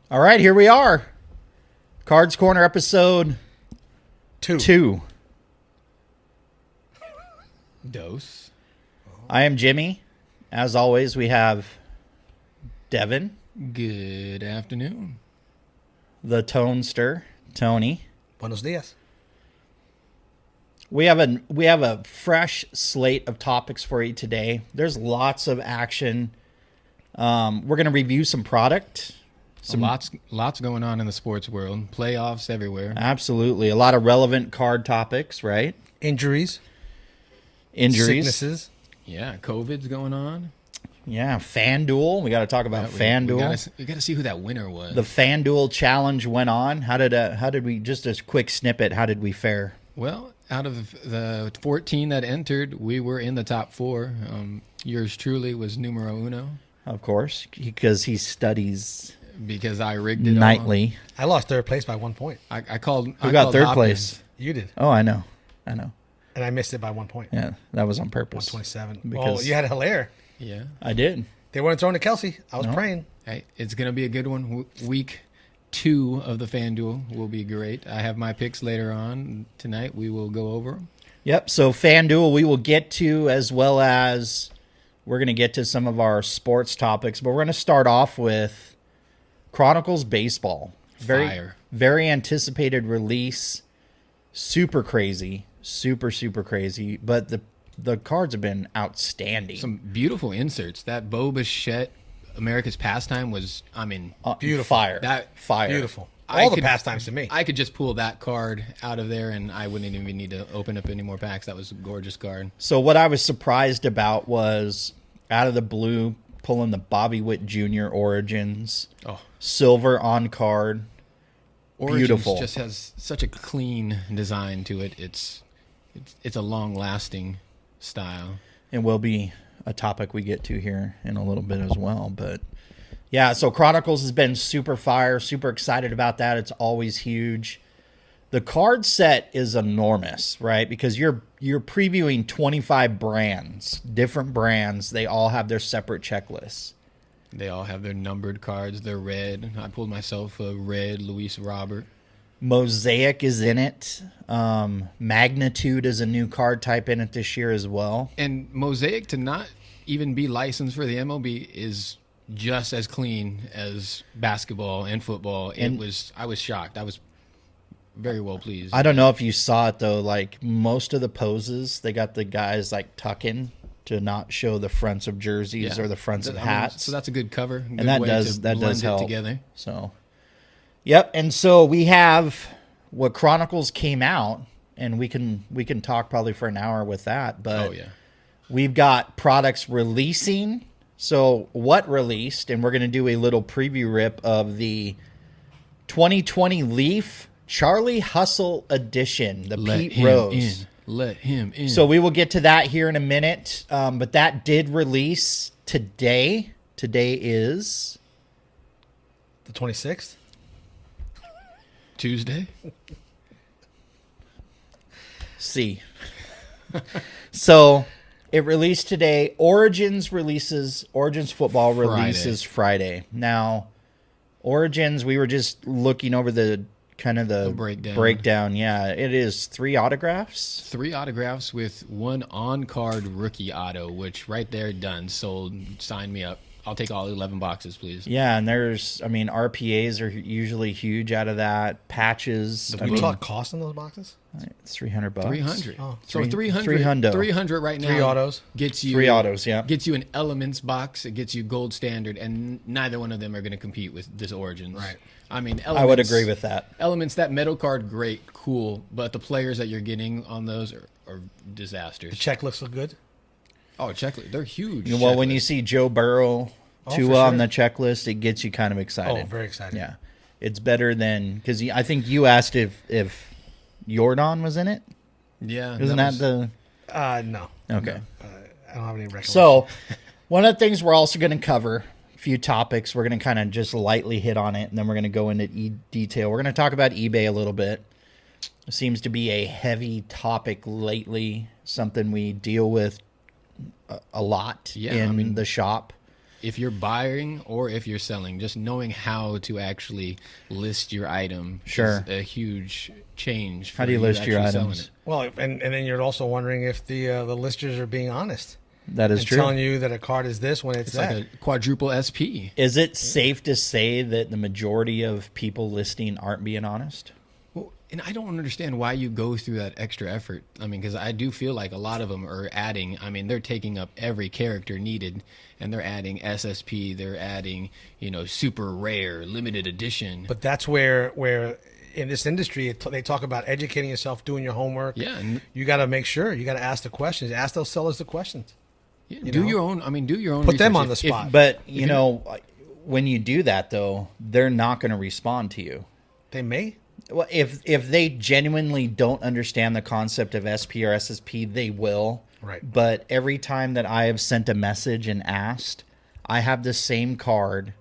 All right, here we are. Cards Corner episode 2. Dose. I am Jimmy. As always, we have Devin, Good afternoon. the Tonester, Tony. Buenos dias. We have a fresh slate of topics for you today. There's lots of action. We're going to review some product. Lots going on in the sports world. Playoffs everywhere. Absolutely. A lot of relevant card topics, right? Injuries. Sicknesses. Yeah, COVID's going on. Yeah, FanDuel. We got to talk about FanDuel. We got to see who that winner was. The FanDuel challenge went on. How did we, just a quick snippet, how did we fare? Well, out of the 14 that entered, we were in the top 4. Yours truly was numero uno. Of course, because he studies because I rigged it nightly. I lost third place by 1 point. I called. Who got third place? You did. Oh, I know. And I missed it by 1 point. Yeah, that was on purpose. 127. Because Oh, you had a Hilaire. Yeah, I did. They weren't throwing to Kelsey. I was praying. hey, it's gonna be a good one. Week 2 of the FanDuel will be great. I have my picks later on tonight. We will go over them. Yep. So FanDuel we will get to, as well as we're going to get to some of our sports topics. But we're going to start off with Chronicles Baseball. Very anticipated release. Super crazy. Super crazy. But the cards have been outstanding. Some beautiful inserts. That Bo Bichette America's Pastime was, Beautiful. Fire. Beautiful. All the pastimes to me. I could just pull that card out of there and I wouldn't even need to open up any more packs. That was a gorgeous card. So what I was surprised about was out of the blue pulling the Bobby Witt Jr. Origins. Oh, Silver on card. Origins Beautiful. just has such a clean design to it. It's a long-lasting style. And will be a topic we get to here in a little bit as well. But yeah, so Chronicles has been super fire, super excited about that. It's always huge. The card set is enormous, right? Because you're previewing 25 brands, different brands. They all have their separate checklists. They all have their numbered cards. They're red. I pulled myself a red Luis Robert. Mosaic is in it. Magnitude is a new card type in it this year as well. And Mosaic to not even be licensed for the MLB is just as clean as basketball and football. I was shocked. I was very well pleased. I don't know if you saw it though. Like most of the poses, they got the guys like tucking to not show the fronts of jerseys or the fronts of hats. So that's a good cover. Good And that way does to blend help. it together. So, yep. And so we have what Chronicles came out, and we can talk probably for an hour with that. But we've got products releasing. So what released, and we're going to do a little preview rip of the 2020 Leaf Charlie Hustle edition, the Pete Rose. Let him in. So we will get to that here in a minute. But that did release today. Today is The 26th? Tuesday. C. So it released today. Origins football releases Friday. Now, Origins, we were just looking over the kind of the breakdown. Yeah, it is 3 autographs. 3 autographs with 1 on-card rookie auto, which right there, done, sold, sign me up. I'll take all 11 boxes, please. Yeah, and RPAs are usually huge out of that. Patches. Did we talk cost on those boxes? It's $300. $300. Oh. So 300. 300 right now. 3 autos. Gets you 3 autos. Yeah. Gets you an Elements box. It gets you Gold Standard, and neither one of them are going to compete with this Origins. Right. Elements, I would agree with that. Elements, that metal card, great, cool, but the players that you're getting on those are disasters. The check looks so good. Oh, checklist. They're huge. Well, when you see Joe Burrow on the checklist, it gets you kind of excited. Oh, very excited. Yeah. It's better than, because I think you asked if Jordan was in it. Yeah. Isn't that the? No. Okay. I don't have any recollection. So, one of the things we're also going to cover, a few topics, we're going to kind of just lightly hit on it, and then we're going to go into detail. We're going to talk about eBay a little bit. It seems to be a heavy topic lately, something we deal with a lot in the shop. if you're buying or if you're selling, just knowing how to actually list your item Sure. is a huge change. For How do you list your actually selling items? it. Well, and then you're also wondering if the listers are being honest. That is and true. telling you that a card is this when it's that. Like a quadruple SP. Is it safe to say that the majority of people listing aren't being honest? Well, and I don't understand why you go through that extra effort. I mean, because I do feel like a lot of them are adding. I mean, they're taking up every character needed, and they're adding SSP. They're adding, super rare, limited edition. But that's where in this industry they talk about educating yourself, doing your homework. Yeah, and you got to make sure you got to ask the questions. Ask those sellers the questions. do your own. I mean, do your own. Put them research. on the spot. But, when you do that, though, they're not going to respond to you. They may. Well, if they genuinely don't understand the concept of SP or SSP, they will. Right. But every time that I have sent a message and asked, I have the same card.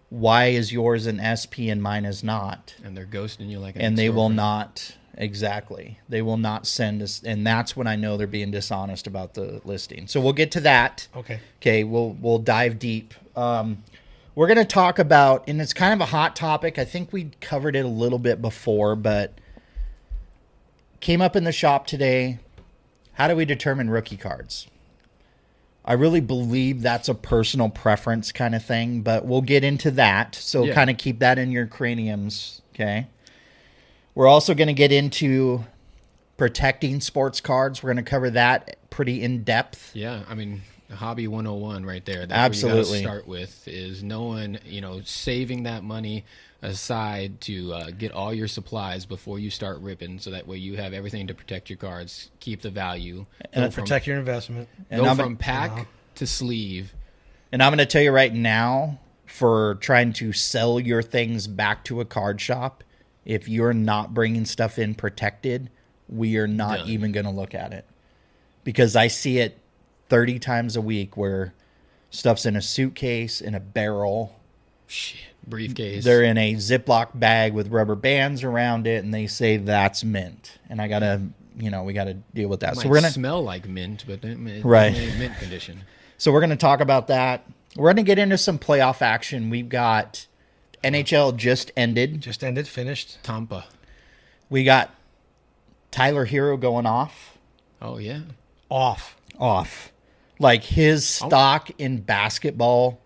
Why is yours an SP and mine is not? And they're ghosting you like an And they will ex-girlfriend. not. Exactly. They will not send us. And that's when I know they're being dishonest about the listing. So we'll get to that. Okay. Okay. We'll dive deep. We're going to talk about, and it's kind of a hot topic. I think we covered it a little bit before, but came up in the shop today. How do we determine rookie cards? I really believe that's a personal preference kind of thing, but we'll get into that. So kind of keep that in your craniums, okay? We're also going to get into protecting sports cards. We're going to cover that pretty in depth. Yeah, I mean, hobby 101 right there. That's Absolutely. What you got to start with is knowing, saving that money aside to get all your supplies before you start ripping, so that way you have everything to protect your cards, keep the value, And protect your investment. And go I'm from pack to sleeve. And I'm going to tell you right now, for trying to sell your things back to a card shop, if you're not bringing stuff in protected, we are not even going to look at it. Because I see it 30 times a week where stuff's in a suitcase, in a barrel. Shit, briefcase. They're in a Ziploc bag with rubber bands around it, and they say that's mint. And I got to, we got to deal with that. It So might we're going to smell like mint, but it's Right. in mint condition. So we're going to talk about that. We're going to get into some playoff action. We've got NHL just ended. Just ended, finished. Tampa. We got Tyler Hero going off. Oh, yeah. Off. Like his stock in basketball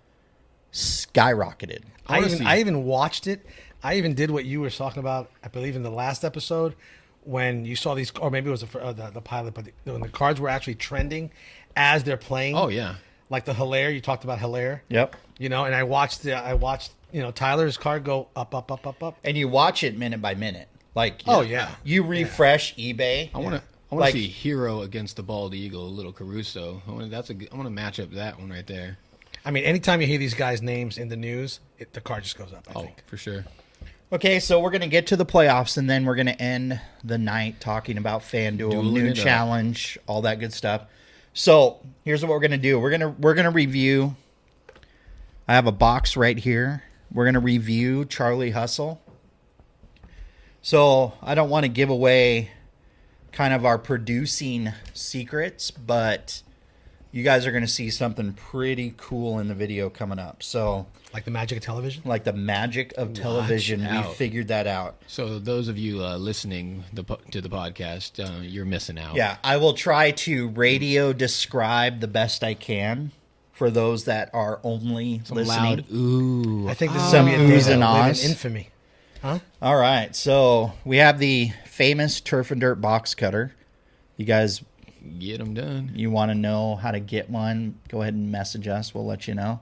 skyrocketed. I even watched it. I even did what you were talking about, I believe, in the last episode when you saw these, or maybe it was the pilot, but when the cards were actually trending as they're playing. Oh, yeah. Like the Hilaire, you talked about Hilaire. Yep. And I watched Tyler's card go up, up, up, up, up. And you watch it minute by minute. Like, Oh, yeah. You refresh eBay. I want to see Hero against the Bald Eagle, Little Caruso. I want to match up that one right there. I mean, anytime you hear these guys' names in the news, the card just goes up, I think. For sure. Okay, so we're going to get to the playoffs, and then we're going to end the night talking about FanDuel, Dueling new it up. challenge, all that good stuff. So here's what we're going to do. We're gonna review. I have a box right here. We're going to review Charlie Hustle. So I don't want to give away kind of our producing secrets, but you guys are going to see something pretty cool in the video coming up. So Like the magic of television? like the magic of television, we out. figured that out. So those of you listening to the podcast, you're missing out. Yeah, I will try to radio describe the best I can for those that are only listening. Loud ooh. I think this is Some going to be a oohs day and that live ahs. in infamy. All right, so we have the famous Turf and Dirt box cutter. You guys, Get them done. you want to know how to get one, go ahead and message us. We'll let you know.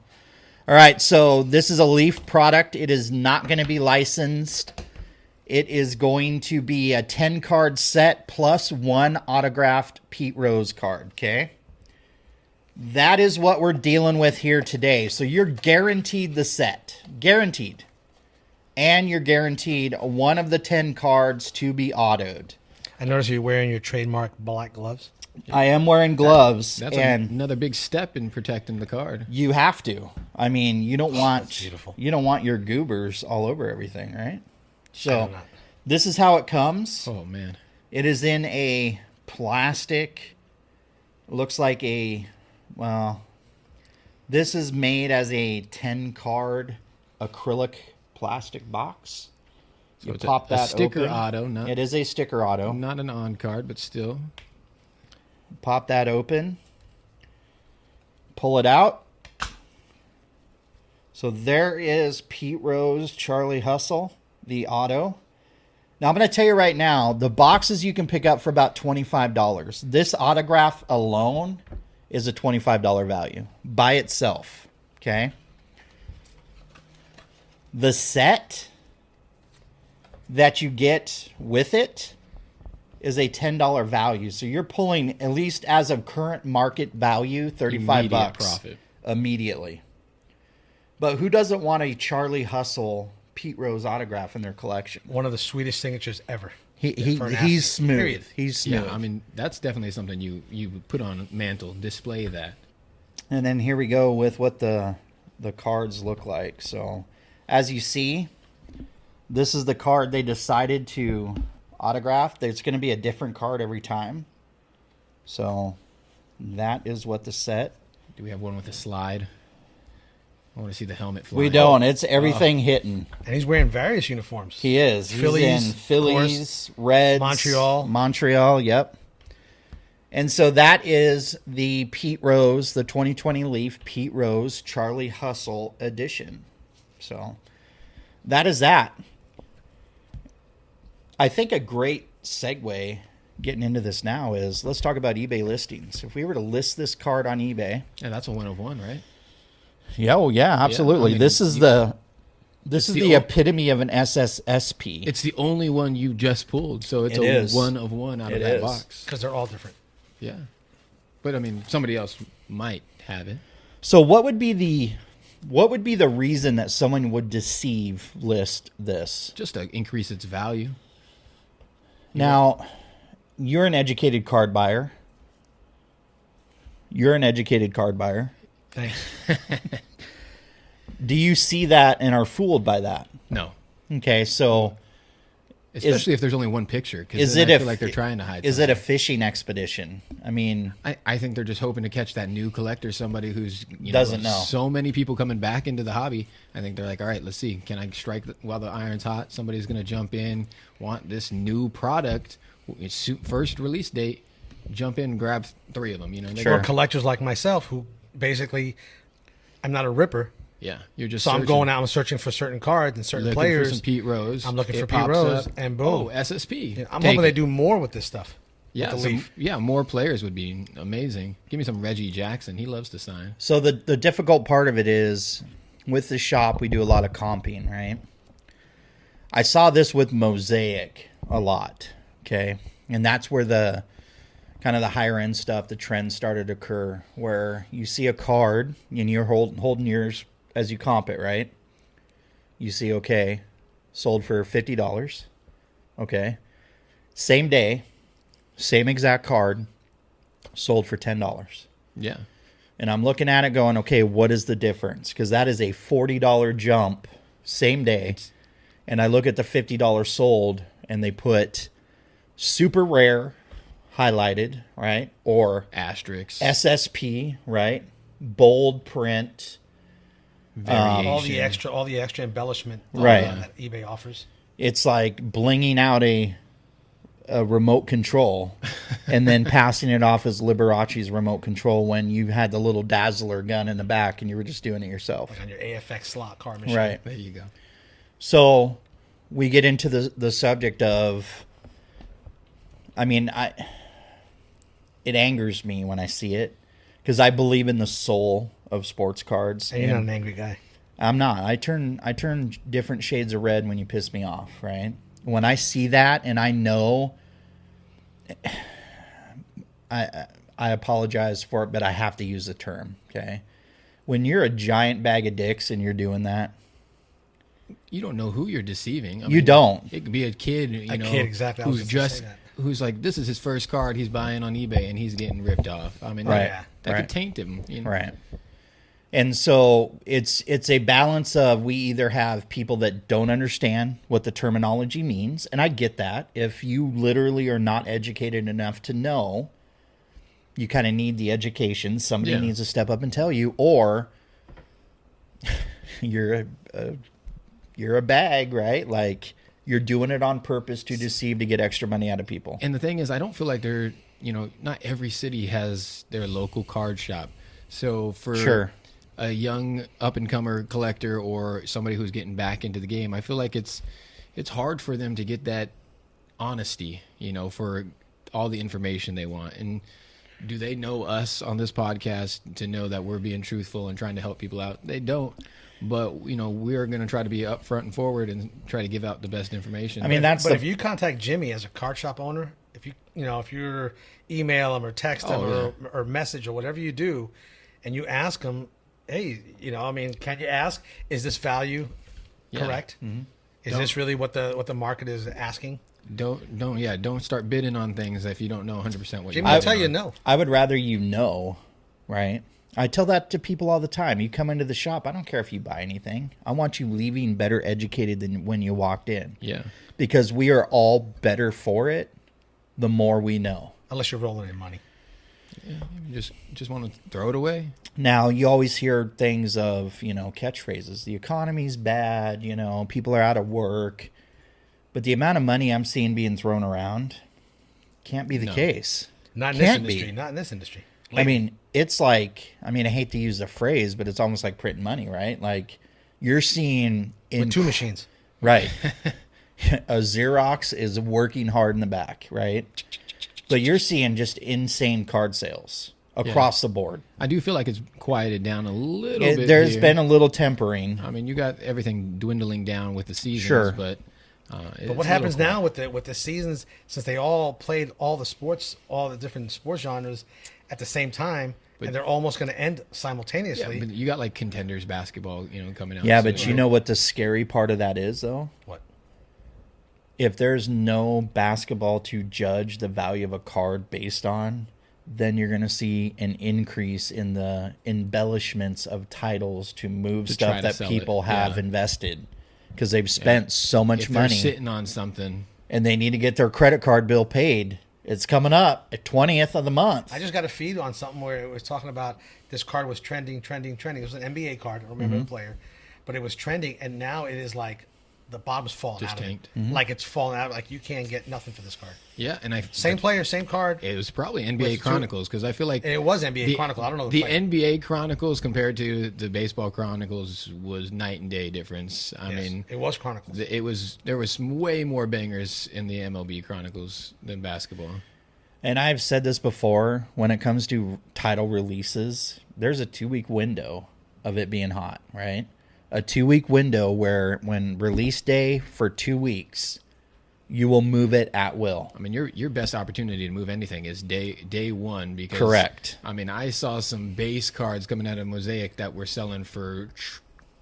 All right, so this is a Leaf product. It is not going to be licensed. It is going to be a 10-card set plus one autographed Pete Rose card, okay? That is what we're dealing with here today. So you're guaranteed the set. Guaranteed. And you're guaranteed one of the 10 cards to be autoed. I notice you're wearing your trademark black gloves. I am wearing gloves, That's and another big step in protecting the card. you have to. I mean, you don't want that's beautiful. you don't want your goobers all over everything, right? I So do not. this is how it comes. Oh, man. It is in a plastic. Looks like a, well, This is made as a 10-card acrylic plastic box. So you it's pop that a sticker open. auto. It is a sticker auto. Not an on card, but still. Pop that open. Pull it out. So there is Pete Rose, Charlie Hustle, the auto. Now I'm going to tell you right now, the boxes you can pick up for about $25. This autograph alone is a $25 value by itself. Okay. The set that you get with it is a $10 value. So you're pulling, at least as of current market value, $35 profit immediately. But who doesn't want a Charlie Hustle Pete Rose autograph in their collection? One of the sweetest signatures ever. He's smooth. Period. He's smooth. Yeah, I mean, that's definitely something you put on mantle, display that. And then here we go with what the cards look like. So as you see, this is the card they decided to autograph. There's going to be a different card every time. So that is what the set. Do we have one with a slide? I want to see the helmet fly. We don't. It's everything hitting. And he's wearing various uniforms. He is. Phillies, He's in Phillies, Reds, Montreal, yep. And so that is the Pete Rose, the 2020 Leaf Pete Rose Charlie Hustle edition. So that is that. I think a great segue getting into this now is let's talk about eBay listings. If we were to list this card on eBay. Yeah, that's a 1 of 1, right? Yeah, oh yeah, absolutely. Yeah, I mean, this is the epitome of an SSSP. It's the only one you just pulled, so it's a 1 of 1 out of that box. Because they're all different. Yeah. But I mean, somebody else might have it. So what would be the reason that someone would deceive list this? Just to increase its value. Now, you're an educated card buyer. Thanks. Do you see that and are fooled by that? No. Okay, so especially if there's only one picture, because I feel like they're trying to hide. Is it a fishing expedition? I mean, I think they're just hoping to catch that new collector, somebody who's doesn't know. So many people coming back into the hobby. I think they're like, all right, let's see, can I strike while the iron's hot? Somebody's going to jump in, want this new product, it's first release date, jump in, grab 3 of them. Or collectors like myself who basically, I'm not a ripper. Yeah, you're just so searching. I'm going out and searching for certain cards and certain players. For some Pete Rose. I'm looking for Pete Rose, and boom, SSP. Yeah, I'm hoping they do more with this stuff. Yeah, more players would be amazing. Give me some Reggie Jackson. He loves to sign. So the difficult part of it is with the shop we do a lot of comping, right? I saw this with Mosaic a lot, okay, and that's where the kind of the higher end stuff, the trends started to occur, where you see a card and you're holding yours as you comp it, right? You see, okay, sold for $50. Okay. Same day, same exact card, sold for $10. Yeah. And I'm looking at it going, okay, what is the difference? Because that is a $40 jump, same day. And I look at the $50 sold, and they put super rare, highlighted, right? Or asterisks, SSP, right? Bold print. All the extra embellishment that eBay offers. It's like blinging out a remote control and then passing it off as Liberace's remote control when you had the little Dazzler gun in the back and you were just doing it yourself. Like on your AFX slot card machine. Right. There you go. So we get into the subject of, I mean, it angers me when I see it because I believe in the soul of sports cards. And you're not an angry guy. I'm not. I turn different shades of red when you piss me off, right? When I see that and I know, I apologize for it, but I have to use the term, okay? When you're a giant bag of dicks and you're doing that, you don't know who you're deceiving. You don't. It could be a kid, exactly. Who's like, this is his first card he's buying on eBay and he's getting ripped off. I mean, that could taint him. Right. And so it's a balance of, we either have people that don't understand what the terminology means, and I get that. If you literally are not educated enough to know, you kind of need the education. Somebody needs to step up and tell you, or you're a bag, right? Like you're doing it on purpose to deceive, to get extra money out of people. And the thing is, I don't feel like not every city has their local card shop. So for a young up-and-comer collector or somebody who's getting back into the game, I feel like it's hard for them to get that honesty, for all the information they want. And do they know us on this podcast to know that we're being truthful and trying to help people out? They don't. But, we're going to try to be upfront and forward and try to give out the best information. I mean, if you contact Jimmy as a card shop owner, if you email him or text him or message or whatever you do, and you ask him, hey, can you ask, is this value correct? Mm-hmm. Is this really what the market is asking? Don't start bidding on things if you don't know 100% what Jimmy, I'll tell you no. I would rather right? I tell that to people all the time. You come into the shop, I don't care if you buy anything. I want you leaving better educated than when you walked in. Yeah. Because we are all better for it the more we know. Unless you're rolling in money. Yeah, you just want to throw it away. Now, you always hear things of, catchphrases. The economy's bad, people are out of work. But the amount of money I'm seeing being thrown around can't be the case. Not in this industry. Not in this industry. I mean, it's like, I hate to use the phrase, but it's almost like printing money, right? Like, you're seeing... With two machines. Right. A Xerox is working hard in the back, right? But you're seeing just insane card sales across the board. I do feel like it's quieted down a little bit. There's been a little tempering. I mean, you got everything dwindling down with the seasons, but what happens now with the seasons, since they all played all the different sports genres at the same time, and they're almost going to end simultaneously. Yeah, but you got like Contenders basketball, coming out. Yeah, but you know what the scary part of that is, though? What? If there's no basketball to judge the value of a card based on, then you're going to see an increase in the embellishments of titles to move stuff that people have invested because they've spent so much money. They're sitting on something. And they need to get their credit card bill paid. It's coming up at 20th of the month. I just got a feed on something where it was talking about this card was trending. It was an NBA card. I don't remember the player. But it was trending, and now it is like the bottom's falling just out tanked. of it. Like it's falling out. Like you can't get nothing for this card. Yeah, and same player, same card. It was probably NBA Chronicles because I feel like it was NBA Chronicles. I don't know the NBA Chronicles compared to the Baseball Chronicles was night and day difference. I mean, it was Chronicles. There was way more bangers in the MLB Chronicles than basketball. And I've said this before, when it comes to title releases, there's a 2-week window of it being hot, right? A 2-week window where when release day for 2 weeks, you will move it at will. I mean, your best opportunity to move anything is day one. Because correct. I mean, I saw some base cards coming out of Mosaic that were selling for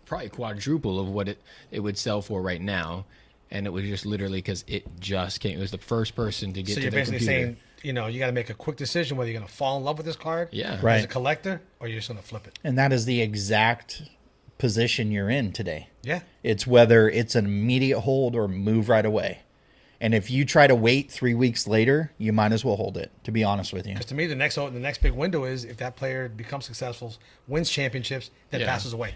probably quadruple of what it would sell for right now. And it was just literally because it just came. It was the first person to get to the computer. So you're basically saying, you got to make a quick decision whether you're going to fall in love with this card right. as a collector or you're just going to flip it. And that is the exact position you're in today. Yeah. It's whether it's an immediate hold or move right away. And if you try to wait 3 weeks later, you might as well hold it, to be honest with you. Because to me, the next big window is if that player becomes successful, wins championships, then passes away.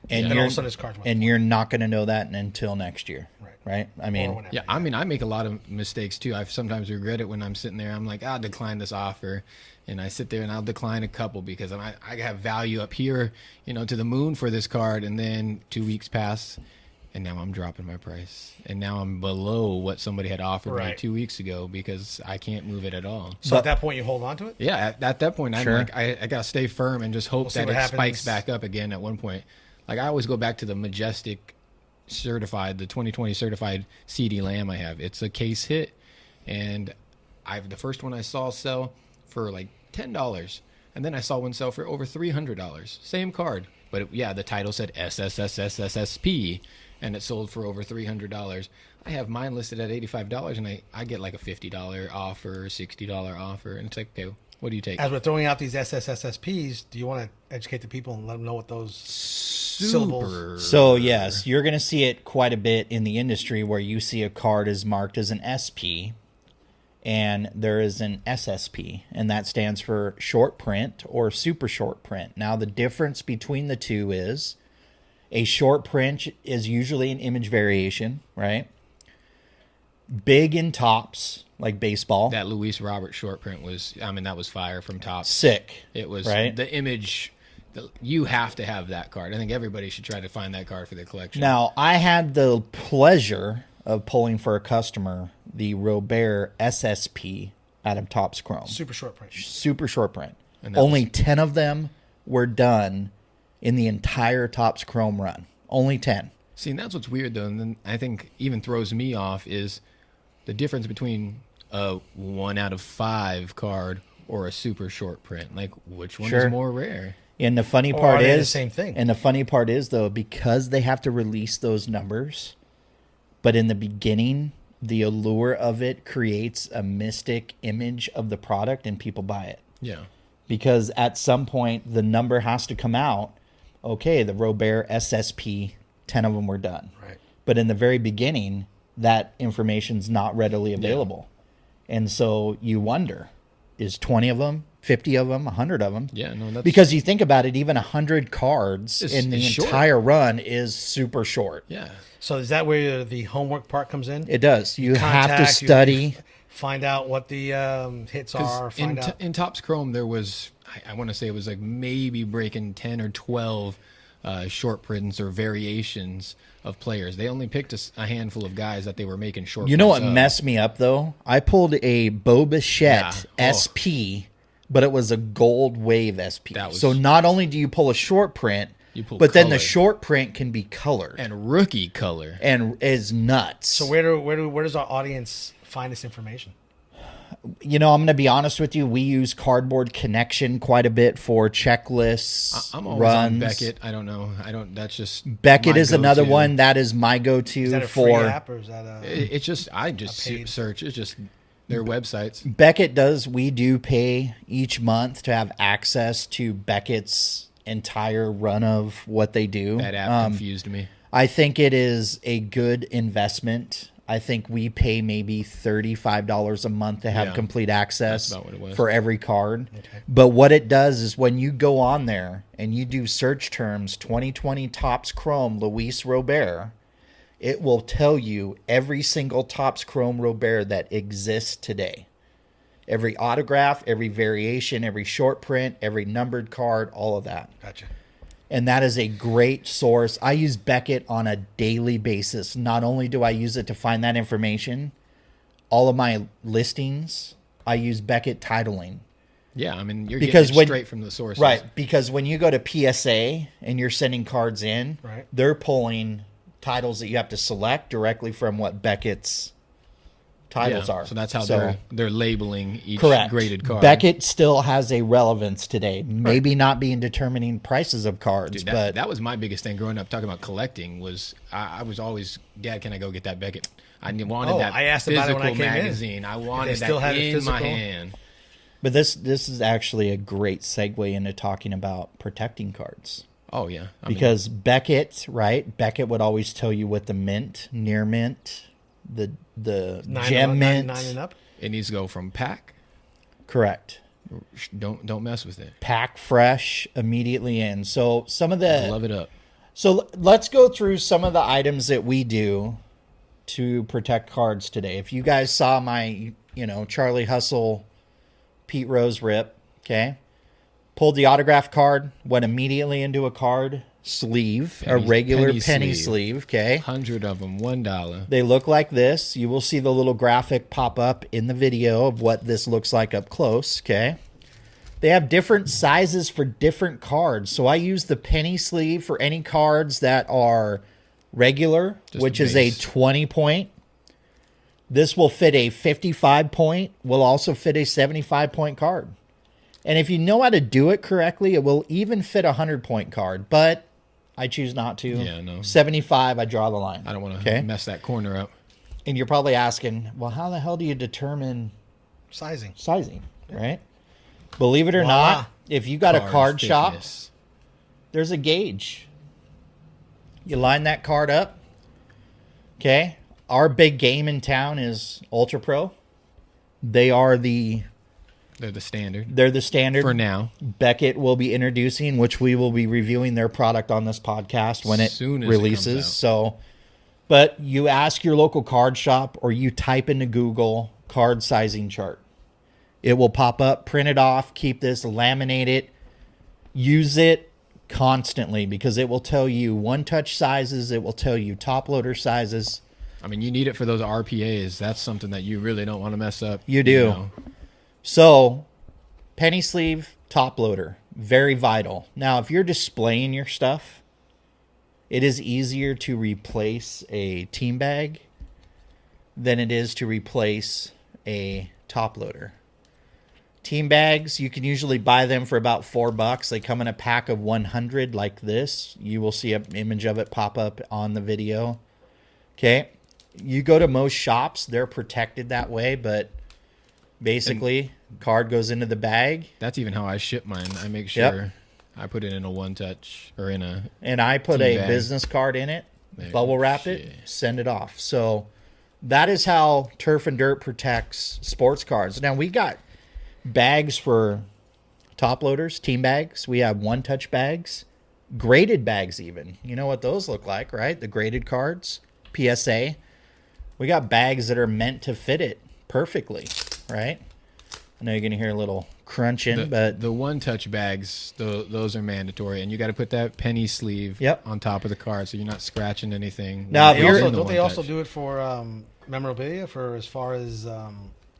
And all of a sudden his cards you're not going to know that until next year. Right? I mean, I make a lot of mistakes too. I sometimes regret it when I'm sitting there. I'm like, I'll decline this offer. And I sit there and I'll decline a couple because I have value up here, to the moon for this card. And then 2 weeks pass and now I'm dropping my price. And now I'm below what somebody had offered me 2 weeks ago because I can't move it at all. So at that point, you hold on to it? Yeah, at that point, I'm like, I got to stay firm and just hope that it spikes back up again at one point. Like I always go back to the Majestic certified, the 2020 certified CD Lamb I have. It's a case hit. And the first one I saw sell for like $10. And then I saw one sell for over $300. Same card. But the title said SSSSSSP. And it sold for over $300. I have mine listed at $85, and I get like a $50 offer, $60 offer, and it's like, okay, what do you take? As we're throwing out these SSSPs, do you want to educate the people and let them know what those syllables? So yes, you're going to see it quite a bit in the industry where you see a card is marked as an SP, and there is an SSP, and that stands for short print or super short print. Now the difference between the two is A short print is usually an image variation, right? Big in Topps, like baseball. That Luis Robert short print was, that was fire from Topps. Sick. It was, right? The image, you have to have that card. I think everybody should try to find that card for their collection. Now, I had the pleasure of pulling for a customer the Robert SSP out of Topps Chrome. Super short print. Super short print. Only 10 of them were done in the entire Topps Chrome run. Only 10. See, and that's what's weird, though, and then I think even throws me off is the difference between a 1 out of 5 card or a super short print. Like, which one is more rare? And the funny part is the same thing. And the funny part is, though, because they have to release those numbers, but in the beginning, the allure of it creates a mystic image of the product and people buy it. Yeah. Because at some point, the number has to come out. Okay, the Robert SSP, 10 of them were done. Right. But in the very beginning, that information's not readily available. Yeah. And so you wonder, is 20 of them, 50 of them, 100 of them? Yeah, no, that's... Because you think about it, even 100 cards in the entire run is super short. Yeah. So is that where the homework part comes in? It does. You have to study. Find out what the hits are. In Topps Chrome, there was, I want to say it was like maybe breaking 10 or 12 short prints or variations of players. They only picked a handful of guys that they were making short prints. You know what messed me up, though? I pulled a Bo Bichette SP, but it was a gold wave SP. So not only do you pull a short print, but then the short print can be colored. And rookie color. And is nuts. So where does our audience find this information? I'm going to be honest with you. We use Cardboard Connection quite a bit for checklists, I'm always runs. on Beckett. I don't know. That's just Beckett is another one. That is my go-to. Is that a free app or is that I just search. It's just their websites. Beckett does. We do pay each month to have access to Beckett's entire run of what they do. That app confused me. I think it is a good investment. I think we pay maybe $35 a month to have complete access for every card. Okay. But what it does is when you go on there and you do search terms 2020 Topps Chrome Luis Robert, it will tell you every single Topps Chrome Robert that exists today. Every autograph, every variation, every short print, every numbered card, all of that. Gotcha. And that is a great source. I use Beckett on a daily basis. Not only do I use it to find that information, all of my listings, I use Beckett titling. Yeah, you're getting it straight from the sources. Right, because when you go to PSA and you're sending cards in, they're pulling titles that you have to select directly from what Beckett's titles are. So that's how they're labeling each graded card. Beckett still has a relevance today. Maybe not being determining prices of cards, but that was my biggest thing growing up. Talking about collecting was I was always, Dad, can I go get that Beckett? I wanted that. I asked physical about it when I came magazine. In. I wanted that in my hand. But this is actually a great segue into talking about protecting cards. Oh yeah, because Beckett, right? Beckett would always tell you what the mint, near mint, the gem mint, 9 and up. It needs to go from pack. Correct. Don't mess with it. Pack fresh immediately in. So some of the love it up. So let's go through some of the items that we do to protect cards today. If you guys saw my, Charlie Hustle, Pete Rose rip, okay, pulled the autograph card, went immediately into a card sleeve, a regular penny sleeve, okay? 100 of them, $1. They look like this. You will see the little graphic pop up in the video of what this looks like up close, okay? They have different sizes for different cards. So I use the penny sleeve for any cards that are regular, which is a 20 point. This will fit a 55 point, will also fit a 75 point card. And if you know how to do it correctly, it will even fit a 100-point card. But I choose not to. Yeah, no. 75, I draw the line. I don't want to mess that corner up. And you're probably asking, well, how the hell do you determine sizing, right? Believe it or not, if you got a card shop, there's a gauge. You line that card up. Okay. Our big game in town is Ultra Pro. They are the They're the standard. They're the standard. For now. Beckett will be introducing, which we will be reviewing their product on this podcast when it releases. So, but you ask your local card shop or you type into Google card sizing chart. It will pop up, print it off, keep this, laminate it, use it constantly because it will tell you one-touch sizes. It will tell you top loader sizes. I mean, you need it for those RPAs. That's something that you really don't want to mess up. You do. You know? So, penny sleeve, top loader, very vital. Now, if you're displaying your stuff, it is easier to replace a team bag than it is to replace a top loader. Team bags, you can usually buy them for about $4. They come in a pack of 100 like this. You will see an image of it pop up on the video. Okay. You go to most shops, they're protected that way, but basically, card goes into the bag. That's even how I ship mine. I make sure I put it in a one-touch or in a and I put a bag. Business card in it, bubble wrap it, send it off. So that is how Turf and Dirt protects sports cards. Now, we got bags for top loaders, team bags. We have one-touch bags, graded bags even. You know what those look like, right? The graded cards, PSA. We got bags that are meant to fit it perfectly, right? I know you're going to hear a little crunching, but the one-touch bags, those are mandatory, and you got to put that penny sleeve on top of the card so you're not scratching anything. Now, don't they also do it for memorabilia for as far as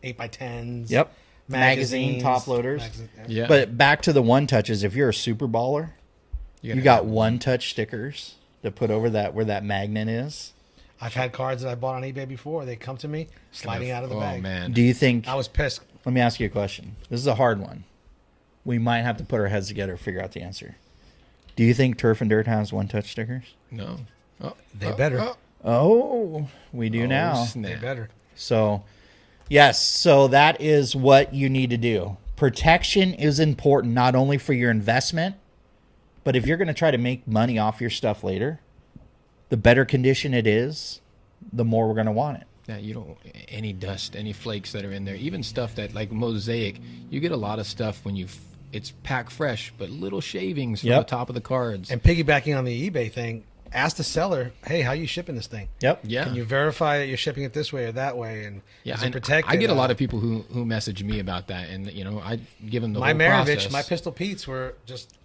8x10s? Yep. Magazine top loaders. Yeah. But back to the one-touches, if you're a super baller, you got one-touch stickers to put over that where that magnet is. I've had cards that I bought on eBay before. They come to me sliding out of the bag. Oh, man. Do you think... I was pissed. Let me ask you a question. This is a hard one. We might have to put our heads together to figure out the answer. Do you think Turf and Dirt has one-touch stickers? No. Oh, they better. Oh, we do now. They better. So, yes. So that is what you need to do. Protection is important not only for your investment, but if you're going to try to make money off your stuff later, the better condition it is, the more we're going to want it. Yeah, you don't any dust, any flakes that are in there, even stuff that like mosaic. You get a lot of stuff when it's packed fresh, but little shavings from the top of the cards. And piggybacking on the eBay thing, ask the seller, "Hey, how are you shipping this thing? Yep. Yeah. Can you verify that you're shipping it this way or that way? And is it protected?" I get a lot of people who message me about that, and I give them the my whole Maravich, process. my Pistol Petes were just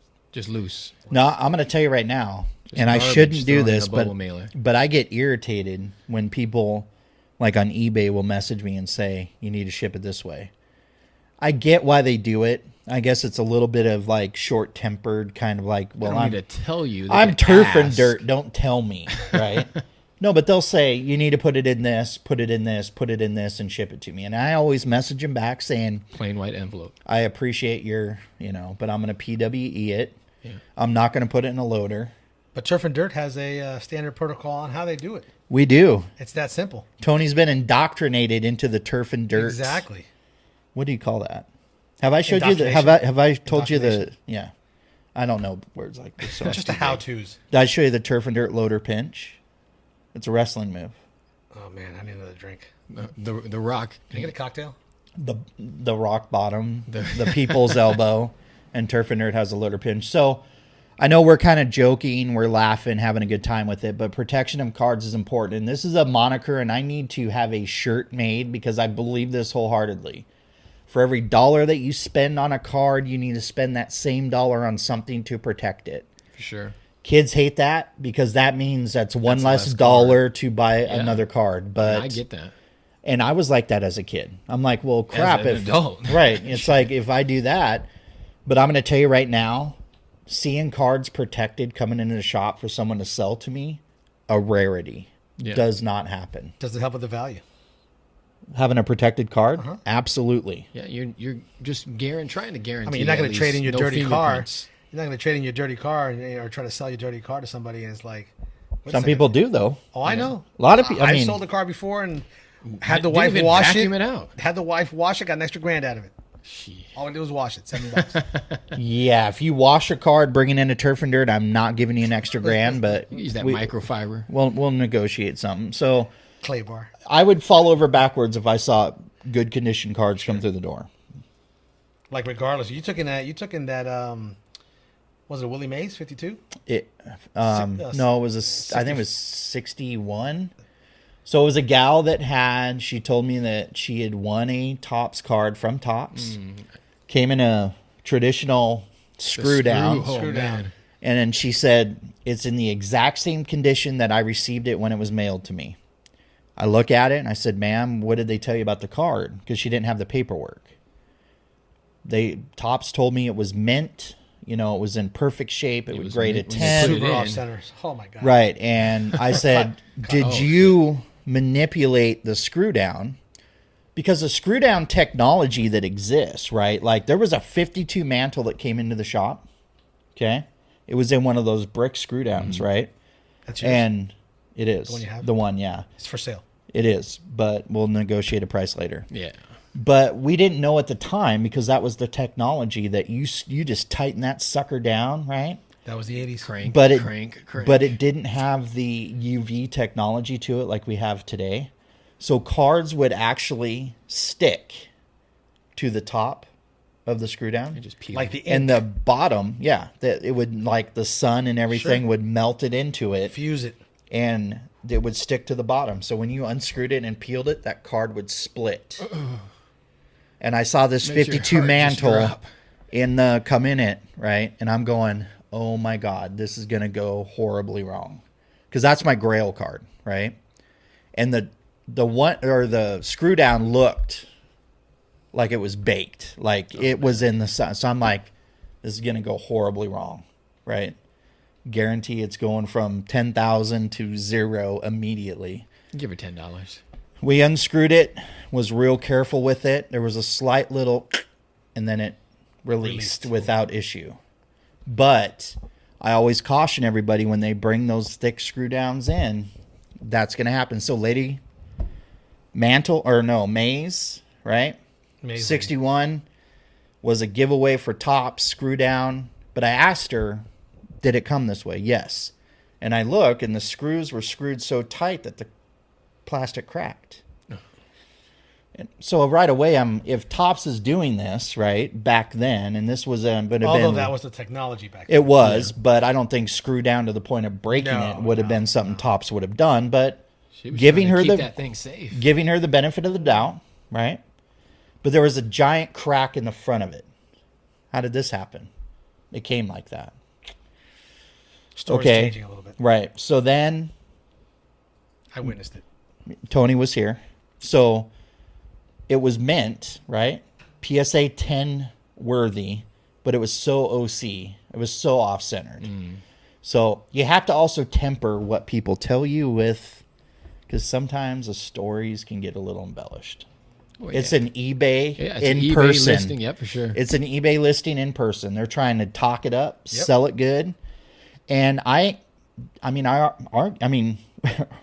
loose. No, I'm going to tell you right now, and I shouldn't do this, but I get irritated when people like on eBay will message me and say, you need to ship it this way. I get why they do it. I guess it's a little bit of like short-tempered kind of like, well, I don't need to tell you. I'm Turf and Dirt. Don't tell me, right? No, but they'll say, you need to put it in this, put it in this, put it in this, and ship it to me. And I always message them back saying, plain white envelope. I appreciate your, but I'm going to PWE it. Yeah. I'm not going to put it in a loader. But Turf and Dirt has a standard protocol on how they do it. We do. It's that simple. Tony's been indoctrinated into the Turf and Dirt. Exactly. What do you call that? Have I showed you the? Have I told you the? Yeah. I don't know words like this. So just the how-tos. Did I show you the Turf and Dirt loader pinch? It's a wrestling move. Oh man, I need another drink. The Rock. Can I get a cocktail? The rock bottom, the people's elbow, and Turf and Dirt has a loader pinch. So I know we're kind of joking, we're laughing, having a good time with it, but protection of cards is important. And this is a moniker, and I need to have a shirt made because I believe this wholeheartedly. For every dollar that you spend on a card, you need to spend that same dollar on something to protect it. For sure. Kids hate that because that means that's one less dollar to buy another card. But I get that. And I was like that as a kid. I'm like, well, crap. As an adult. Right. It's like if I do that, but I'm going to tell you right now, seeing cards protected coming into the shop for someone to sell to me, a rarity. Yeah. Does not happen. Does it help with the value? Having a protected card? Absolutely. Yeah, you're just trying to guarantee. I mean, you're not going to trade in your dirty car. Prints. You're not going to trade in your dirty car or try to sell your dirty car to somebody, and it's like. Some people do though. Oh, I know. A lot of people. I've sold a car before and had the wife wash it. Had the wife wash it. Got an extra $1,000 out of it. All I did was wash it. $7. Yeah, if you wash a card, bringing in a Turf and Dirt, I'm not giving you an extra $1,000, but use that microfiber. We'll negotiate something. So clay bar. I would fall over backwards if I saw good condition cards come through the door. Like regardless, you took in that. Was it Willie Mays 52? No, it was I think it was 61. So it was a gal that she told me that she had won a Topps card from Topps. Came in a traditional screw down. Man. And then she said, it's in the exact same condition that I received it when it was mailed to me. I look at it and I said, ma'am, what did they tell you about the card? Because she didn't have the paperwork. Topps told me it was mint. It was in perfect shape. It was grade a 10. Super off centers. Oh my God. Right. And I said, did you manipulate the screw down? Because the screw down technology that exists, right? Like there was a 52 mantle that came into the shop. Okay. It was in one of those brick screw downs, right? That's yours? And it is. The one you have? The one, yeah. It's for sale. It is, but we'll negotiate a price later. Yeah. But we didn't know at the time because that was the technology that you just tighten that sucker down, right? That was the 80s. Crank, But crank. But it didn't have the UV technology to it like we have today. So cards would actually stick to the top of the screw down. Just peel. Like the ink. And the bottom, that it would, like the sun and everything would melt it into it. Fuse it. And it would stick to the bottom. So when you unscrewed it and peeled it, that card would split. And I saw this Makes your 52 heart just mantle drop. come in it, right? And I'm going, oh my God, this is going to go horribly wrong. Because that's my Grail card, right? And the screw down looked like it was baked. Like it was in the sun. So I'm like, this is going to go horribly wrong, right? Guarantee it's going from 10,000 to 0 immediately. Give her $10. We unscrewed it, was real careful with it. There was a slight little, and then it released without issue. But I always caution everybody when they bring those thick screw downs in, that's going to happen. So Mays, right? Amazing. 61 was a giveaway for Topps screw down. But I asked her, did it come this way? Yes. And I look, and the screws were screwed so tight that the plastic cracked. And so right away, if Topps is doing this right back then, and this was that was the technology back then. It was, but I don't think screw down to the point of breaking it would have been something Topps would have done. But giving her that thing safe, giving her the benefit of the doubt, right? But there was a giant crack in the front of it. How did this happen? It came like that. Story's changing a little bit. Right. So then I witnessed it. Tony was here. So it was mint, right? PSA 10 worthy, but it was so OC. It was so off-centered. So you have to also temper what people tell you with, because sometimes the stories can get a little embellished. It's an eBay in an person. eBay listing, yeah, for sure. It's an eBay listing in person. They're trying to talk it up, sell it good. And her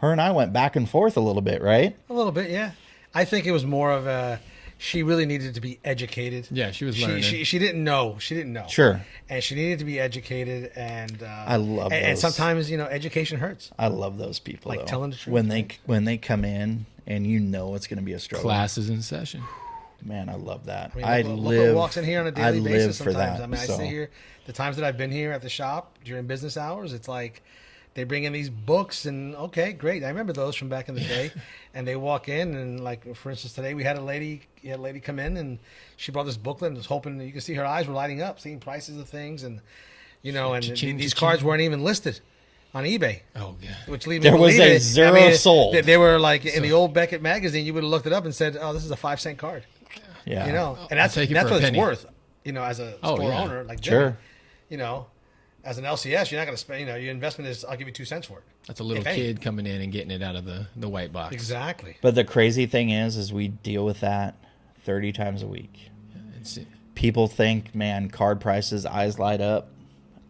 and I went back and forth a little bit, right? A little bit, yeah. I think it was more of she really needed to be educated. Yeah, she was learning. She didn't know. She didn't know. Sure. And she needed to be educated. And I love those. And sometimes, education hurts. I love those people, like though. telling the truth. When they come in and it's going to be a struggle. Classes in session. Man, I love that. Look what walks in here on a daily basis sometimes. That, I sit here, the times that I've been here at the shop during business hours, it's like they bring in these books and, okay, great. I remember those from back in the day. And they walk in and, like, for instance, today we had a lady come in and she brought this booklet and was hoping, you can see her eyes were lighting up, seeing prices of things. And, and these cards weren't even listed on eBay. Oh, yeah. Which leaves me there was a zero sold. They were like in the old Beckett magazine, you would have looked it up and said, oh, this is a 5-cent card. Yeah. And that's what it's worth, as a store owner. Like, sure. As an LCS, you're not going to spend, your investment is, I'll give you 2 cents for it. That's a little kid coming in and getting it out of the white box. Exactly. But the crazy thing is we deal with that 30 times a week. People think, man, card prices, eyes light up.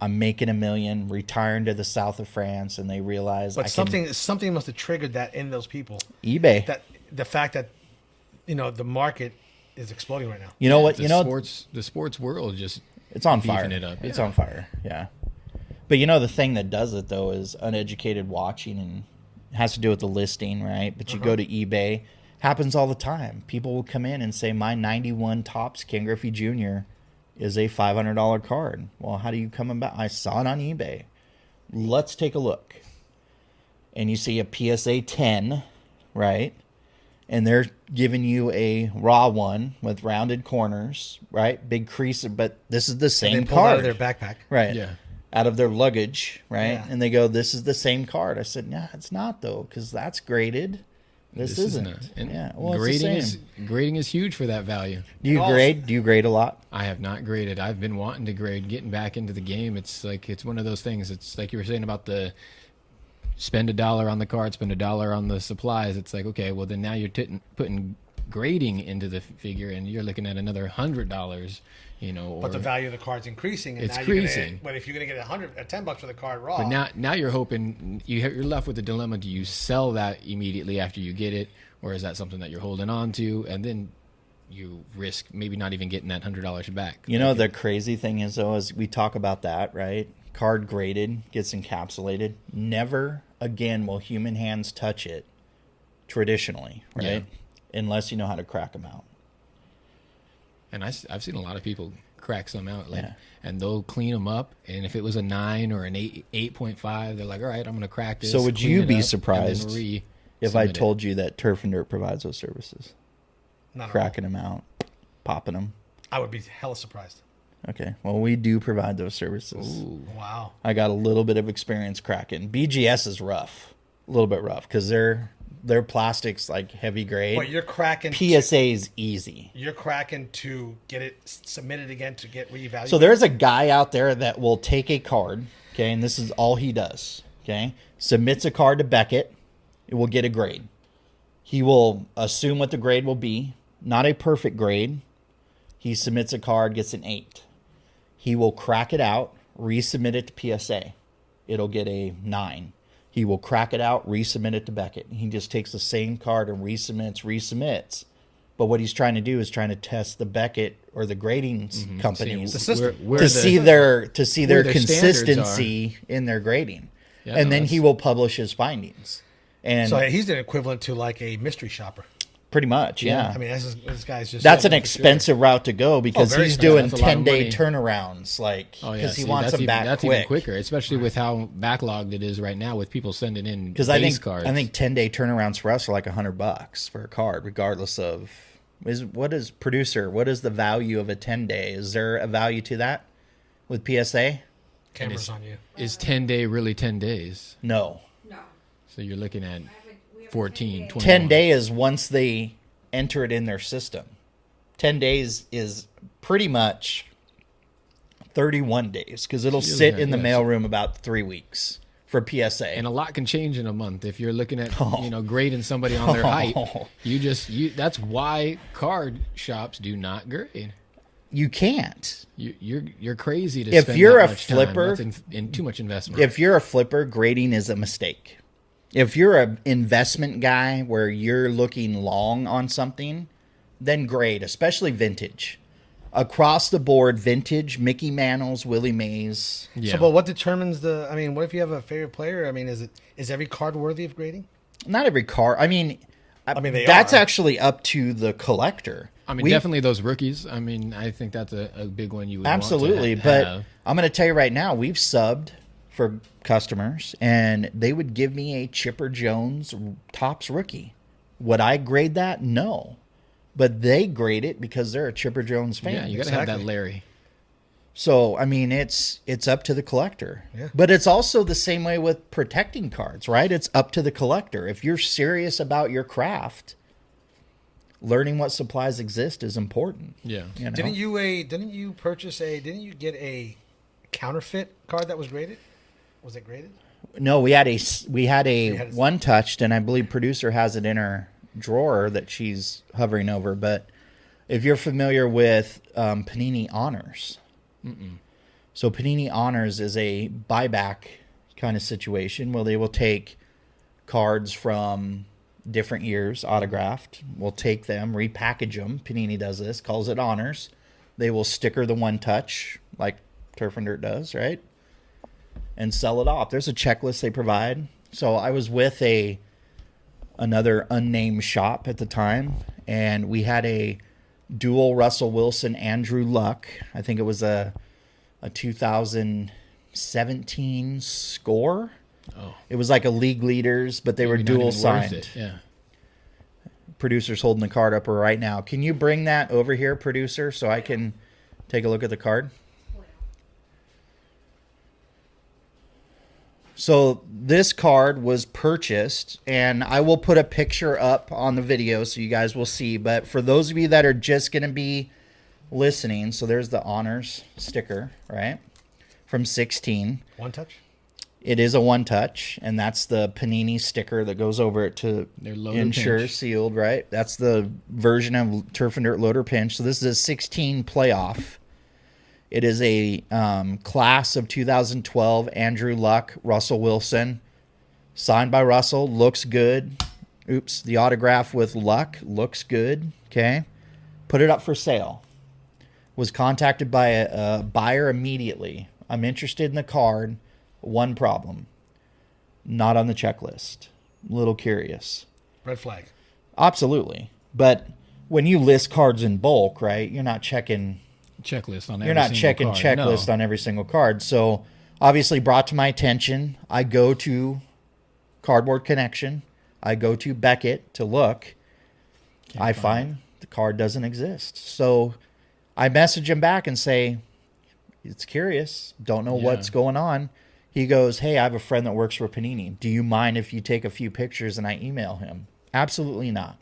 I'm making $1 million, retiring to the south of France, and they realize. But something must have triggered that in those people. eBay. That the fact that, the market is exploding right now. You know what? The sports world just it's on fire. It up. It's on fire. Yeah. But the thing that does it though is uneducated watching, and it has to do with the listing, right? But you go to eBay Happens all the time. People will come in and say, my 91 Topps Ken Griffey Jr. is a $500 card. Well, how do you come about? I saw it on eBay. Let's take a look. And you see a PSA 10, right? And they're giving you a raw one with rounded corners, right? Big crease, but this is the same card. Out of their backpack. Right. Yeah. Out of their luggage, right? Yeah. And they go, this is the same card. I said, nah, it's not, though, because that's graded. This isn't. And yeah. Well, grading is huge for that value. Do you grade? Do you grade a lot? I have not graded. I've been wanting to grade, getting back into the game. It's one of those things. It's like you were saying about the spend $1 on the card, spend $1 on the supplies. It's like, okay, well then now you're putting grading into the figure, and you're looking at another $100. But the value of the card's increasing. And it's now increasing. But if you're going to get $10 for the card raw. But now you're hoping you're left with the dilemma: do you sell that immediately after you get it, or is that something that you're holding on to, and then you risk maybe not even getting that $100 back? The crazy thing is, though, is we talk about that, right? Card graded, gets encapsulated. Never again will human hands touch it traditionally, right? Yeah. Unless you know how to crack them out. And I've seen a lot of people crack some out, and they'll clean them up. And if it was a 9 or an 8.5, they're like, all right, I'm going to crack this. So would you be surprised if I told you you that Turf and Dirt provides those services? Not cracking them out, popping them. I would be hella surprised. Okay, well, we do provide those services. Ooh. Wow. I got a little bit of experience cracking. BGS is rough, a little bit rough, because their plastic's like heavy grade. But you're cracking. PSA is easy. You're cracking to get it submitted again to get reevaluated. So there's a guy out there that will take a card, okay, and this is all he does, okay? Submits a card to Beckett. It will get a grade. He will assume what the grade will be. Not a perfect grade. He submits a card, gets an 8. He will crack it out, resubmit it to PSA. It'll get a 9. He will crack it out, resubmit it to Beckett. He just takes the same card and resubmits. But what he's trying to do is trying to test the Beckett or the grading companies to see their consistency in their grading. Yeah, and then he will publish his findings. And so he's an equivalent to like a mystery shopper. Pretty much, yeah. I mean, this guy's just... That's an expensive route to go because he's doing 10-day turnarounds, because he wants them back that's quick. Even quicker, especially with how backlogged it is right now with people sending in base cards. I think 10-day turnarounds for us are like $100 for a card, regardless of... What is the value of a 10-day? Is there a value to that with PSA? Cameras on you. Is 10-day really 10 days? No. So you're looking at 14, 21. 10 days is once they enter it in their system. 10 days is pretty much 31 days because it'll sit in the mailroom about 3 weeks for PSA. And a lot can change in a month. If you're looking at grading somebody on their height, that's why card shops do not grade. You can't. You're crazy to if spend you're that a much flipper time. That's in too much investment. If you're a flipper, grading is a mistake. If you're an investment guy where you're looking long on something, then grade, especially vintage. Across the board, vintage, Mickey Mantles, Willie Mays. Yeah. So, but what determines what if you have a favorite player? I mean, is every card worthy of grading? Not every card. That's actually up to the collector. Definitely those rookies. I think that's a big one you would absolutely. Want to have. But I'm going to tell you right now, we've subbed for customers, and they would give me a Chipper Jones Topps rookie. Would I grade that? No. But they grade it because they're a Chipper Jones fan. Yeah, you got to have that Larry. So, it's up to the collector. Yeah. But it's also the same way with protecting cards, right? It's up to the collector. If you're serious about your craft, learning what supplies exist is important. Yeah. Didn't you get a counterfeit card that was graded? Was it graded? No, we had a one touched, and I believe producer has it in her drawer that she's hovering over. But if you're familiar with Panini Honors, so Panini Honors is a buyback kind of situation where they will take cards from different years, autographed. We'll take them, repackage them. Panini does this, calls it Honors. They will sticker the one touch like Turf and Dirt does, right? And sell it off. There's a checklist they provide. So I was with a another unnamed shop at the time, and we had a dual Russell Wilson Andrew Luck. I think it was a 2017 score. Oh, it was like a league leaders, but they were dual signed. Yeah. Producer's holding the card up right now. Can you bring that over here, producer, so I can take a look at the card? So this card was purchased, and I will put a picture up on the video so you guys will see. But for those of you that are just going to be listening, so there's the honors sticker, right, from 16. One touch? It is a one touch, and that's the Panini sticker that goes over it to ensure sealed, right? That's the version of Turf and Dirt Loader Pinch. So this is a 16 playoff. It is a class of 2012 Andrew Luck, Russell Wilson, signed by Russell. Looks good. Oops, the autograph with Luck looks good. Okay, put it up for sale. Was contacted by a buyer immediately. I'm interested in the card. One problem. Not on the checklist. A little curious. Red flag. Absolutely. But when you list cards in bulk, right, you're not checking checklist on every You're not checking card. checklist on every single card. So obviously brought to my attention, I go to Cardboard Connection. I go to Beckett to look. I find the card doesn't exist. So I message him back and say, it's curious. Don't know what's going on. He goes, hey, I have a friend that works for Panini. Do you mind if you take a few pictures and I email him? Absolutely not.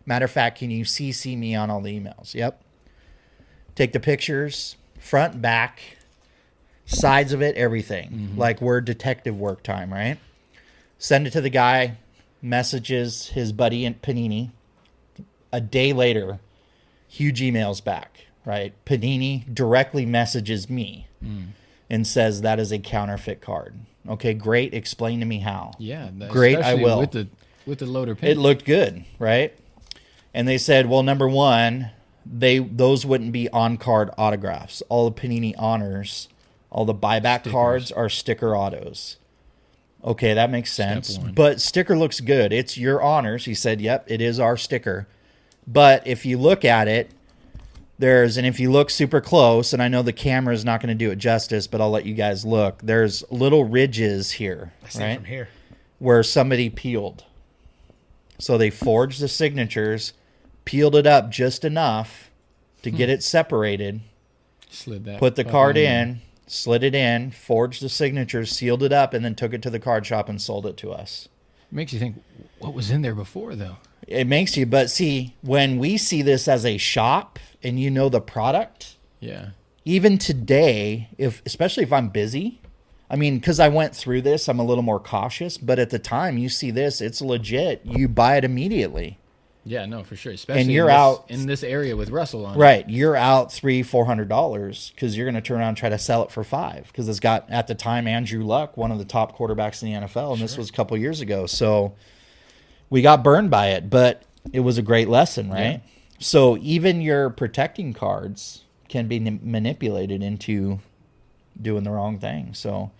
Matter of fact, can you CC me on all the emails? Yep. Take the pictures, front, back, sides of it, everything. Mm-hmm. Like we're detective work time, right? Send it to the guy, messages his buddy in Panini. A day later, huge emails back, right? Panini directly messages me. And says that is a counterfeit card. Okay, great. Explain to me how. Yeah, great. I will. With the loader pinch. It looked good, right? And they said, well, number one, those wouldn't be on card autographs. All the Panini honors, all the buyback cards are sticker autos. Okay, that makes sense. But sticker looks good. It's your honors. He said, yep, it is our sticker. But if you look at it, and if you look super close, and I know the camera is not going to do it justice, but I'll let you guys look. There's little ridges here, right? From here, where somebody peeled. So they forged the signatures, peeled it up just enough to get it separated, put the card in, slid it in, forged the signatures, sealed it up, and then took it to the card shop and sold it to us. Makes you think, what was in there before, though? It makes you, but see, when we see this as a shop and you know the product, even today, especially if I'm busy, I mean, because I went through this, I'm a little more cautious, but at the time you see this, it's legit. You buy it immediately. Yeah, no, for sure. Especially and you're out in this area with Russell on right. You're out $300-$400 because you're going to turn around and try to sell it for $5 because it's got, at the time, Andrew Luck, one of the top quarterbacks in the NFL, and this was a couple years ago. So we got burned by it, but it was a great lesson, right? Yeah. So even your protecting cards can be manipulated into doing the wrong thing. So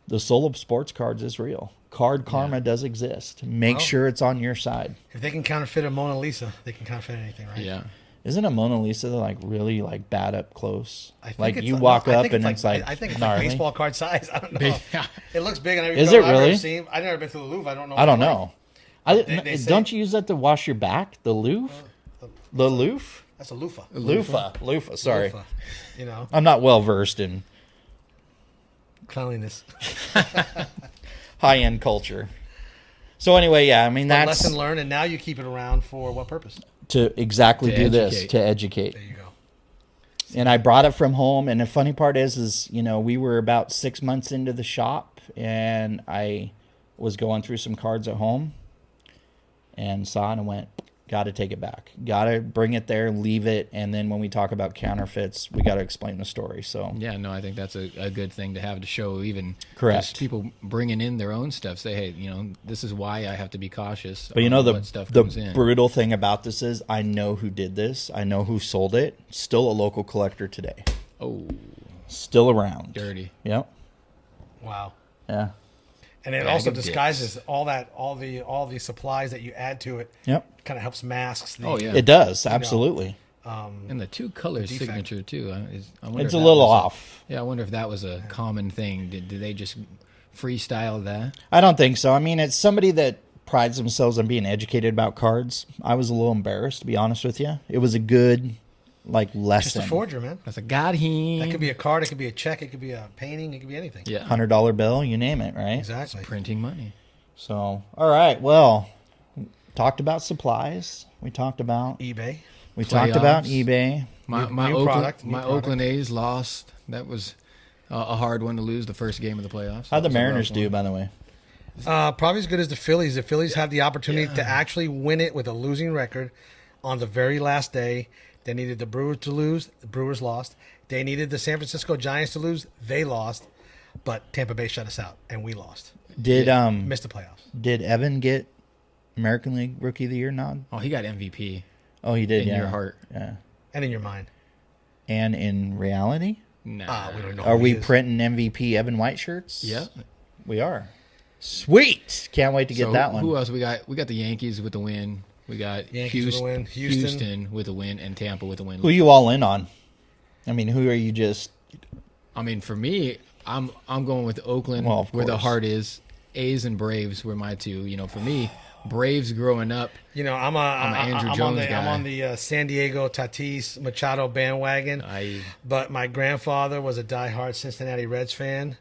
the soul of sports cards is real. Card karma does exist. Make sure it's on your side. If they can counterfeit a Mona Lisa, they can counterfeit anything, right? Yeah. Isn't a Mona Lisa like really like bad up close? I think like you walk up and it's like I think it's gnarly. like baseball card size. I don't know. Big, yeah. It looks big and Is it really? I've never been to the Louvre. I don't know. I don't know. Don't you use that to wash your back? The Louvre? The Louvre? That's a loofah. Loofah. Sorry. Loofah, you know. I'm not well versed in cleanliness. High-end culture. So anyway, yeah, I mean that's lesson learned, and now you keep it around for what purpose? To educate. There you go. And I brought it from home, and the funny part is you know, we were about 6 months into the shop, and I was going through some cards at home, and saw it and went, got to take it back. Got to bring it there, leave it, and then when we talk about counterfeits, we got to explain the story. So yeah, no, I think that's a good thing to have to show even correct people bringing in their own stuff. Say, hey, you know, this is why I have to be cautious. But you know, the brutal thing about this is I know who did this. I know who sold it. Still a local collector today. Oh, still around. Dirty. Yep. Wow. Yeah. And it also disguises all the supplies that you add to it. Yep. Kind of helps masks. It does, absolutely. And the two color signature too. It's a little off. I wonder if that was a common thing. Did they just freestyle that? I don't think so. I mean, it's somebody that prides themselves on being educated about cards. I was a little embarrassed, to be honest with you. It was a good lesson. Just a forger, man. That's a god him. That could be a card. It could be a check. It could be a painting. It could be anything. Yeah, $100 bill. You name it, right? Exactly. It's printing money. So, all right. Well, talked about supplies. We talked about eBay. We talked about eBay. My Oakland A's lost. That was a hard one to lose the first game of the playoffs. How'd the Mariners do, by the way? Probably as good as the Phillies. The Phillies have the opportunity to actually win it with a losing record on the very last day. They needed the Brewers to lose. The Brewers lost. They needed the San Francisco Giants to lose. They lost. But Tampa Bay shut us out, and we lost. Missed the playoffs. Did Evan get American League Rookie of the Year nod? Oh, he got MVP. Oh, he did, in your heart. Yeah. And in your mind. And in reality? Nah. We don't know. Are we printing MVP Evan White shirts? Yeah. We are. Sweet. Can't wait to get that one. Who else we got? We got the Yankees with the win. We got Houston with a win, and Tampa with a win. Who are you all in on? I mean, who are you just... I mean, for me, I'm going with Oakland, where the heart is. A's and Braves were my two. You know, for me, Braves growing up. You know, I'm an Andrew Jones guy. I'm on the San Diego Tatis Machado bandwagon. But my grandfather was a diehard Cincinnati Reds fan.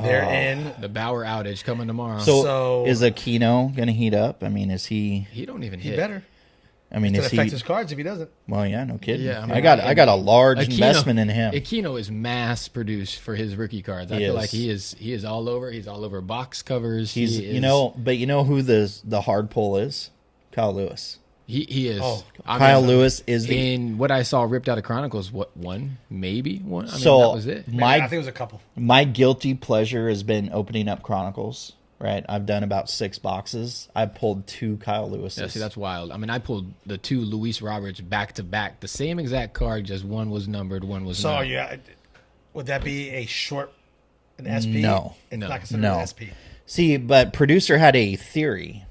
They're in. The Bauer outage coming tomorrow. So is Aquino going to heat up? I mean, is he... He don't even hit. He better. I mean, it's going to affect his cards if he doesn't. Well, yeah, no kidding. Yeah, I got a large investment in him. Aquino is mass produced for his rookie cards. I feel like he is all over. He's all over box covers. He's you know who the hard pull is? Kyle Lewis. He is. Kyle Lewis is in what I saw ripped out of Chronicles. What, one, maybe one? I mean, so that was it. I think it was a couple. My guilty pleasure has been opening up Chronicles. Right, I've done about 6 boxes. I pulled 2 Kyle Lewises. Yeah, see, that's wild. I mean, I pulled the 2 Luis Roberts back to back, the same exact card, just one was numbered, one was not. So, would that be an SP? No, it's not considered an SP. See, but producer had a theory.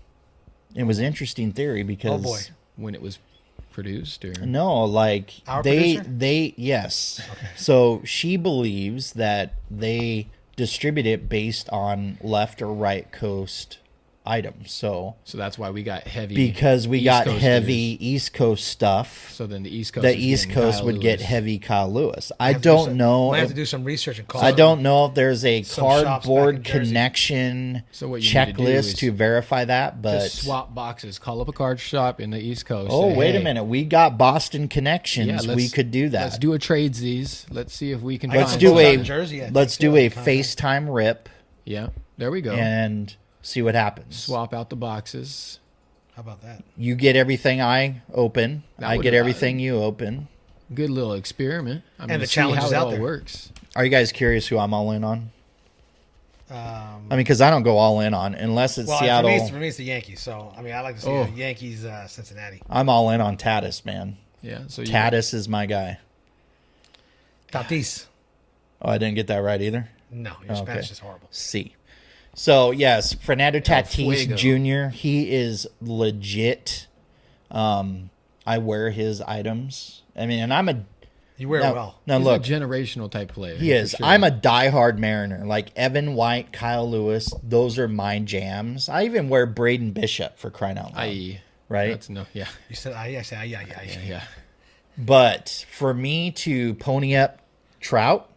It was an interesting theory because when it was produced, or no, like they yes. Okay. So she believes that they distribute it based on left or right coast items. So that's why we got heavy, because we got heavy East Coast stuff. So then the East Coast would get heavy Kyle Lewis. I don't know. I have to do some research and call. I don't know if there's a cardboard connection checklist to verify that, but just swap boxes. Call up a card shop in the East Coast. Oh, wait a minute. We got Boston connections. We could do that. Let's do a tradesies. Let's see if we can. Let's do a FaceTime rip. Yeah, there we go. And see what happens. Swap out the boxes. How about that? You get everything I open. I get everything you open. Good little experiment. I mean, and the challenge is out there. Works. Are you guys curious who I'm all in on? I mean, because I don't go all in on unless it's Seattle. For me, it's the Yankees. So I mean, I like to see the Yankees, Cincinnati. I'm all in on Tatis, man. Yeah. So Tatis is my guy. Tatis. Oh, I didn't get that right either. No, your Spanish is horrible. C. So, yes, Fernando Tatis Jr., he is legit. I wear his items. I mean, and you wear it well. Now, he's look. a generational type player. He is. Sure. I'm a diehard Mariner. Like Evan White, Kyle Lewis, those are my jams. I even wear Braden Bishop for crying out loud. Right? You said I say yeah. But for me to pony up Trout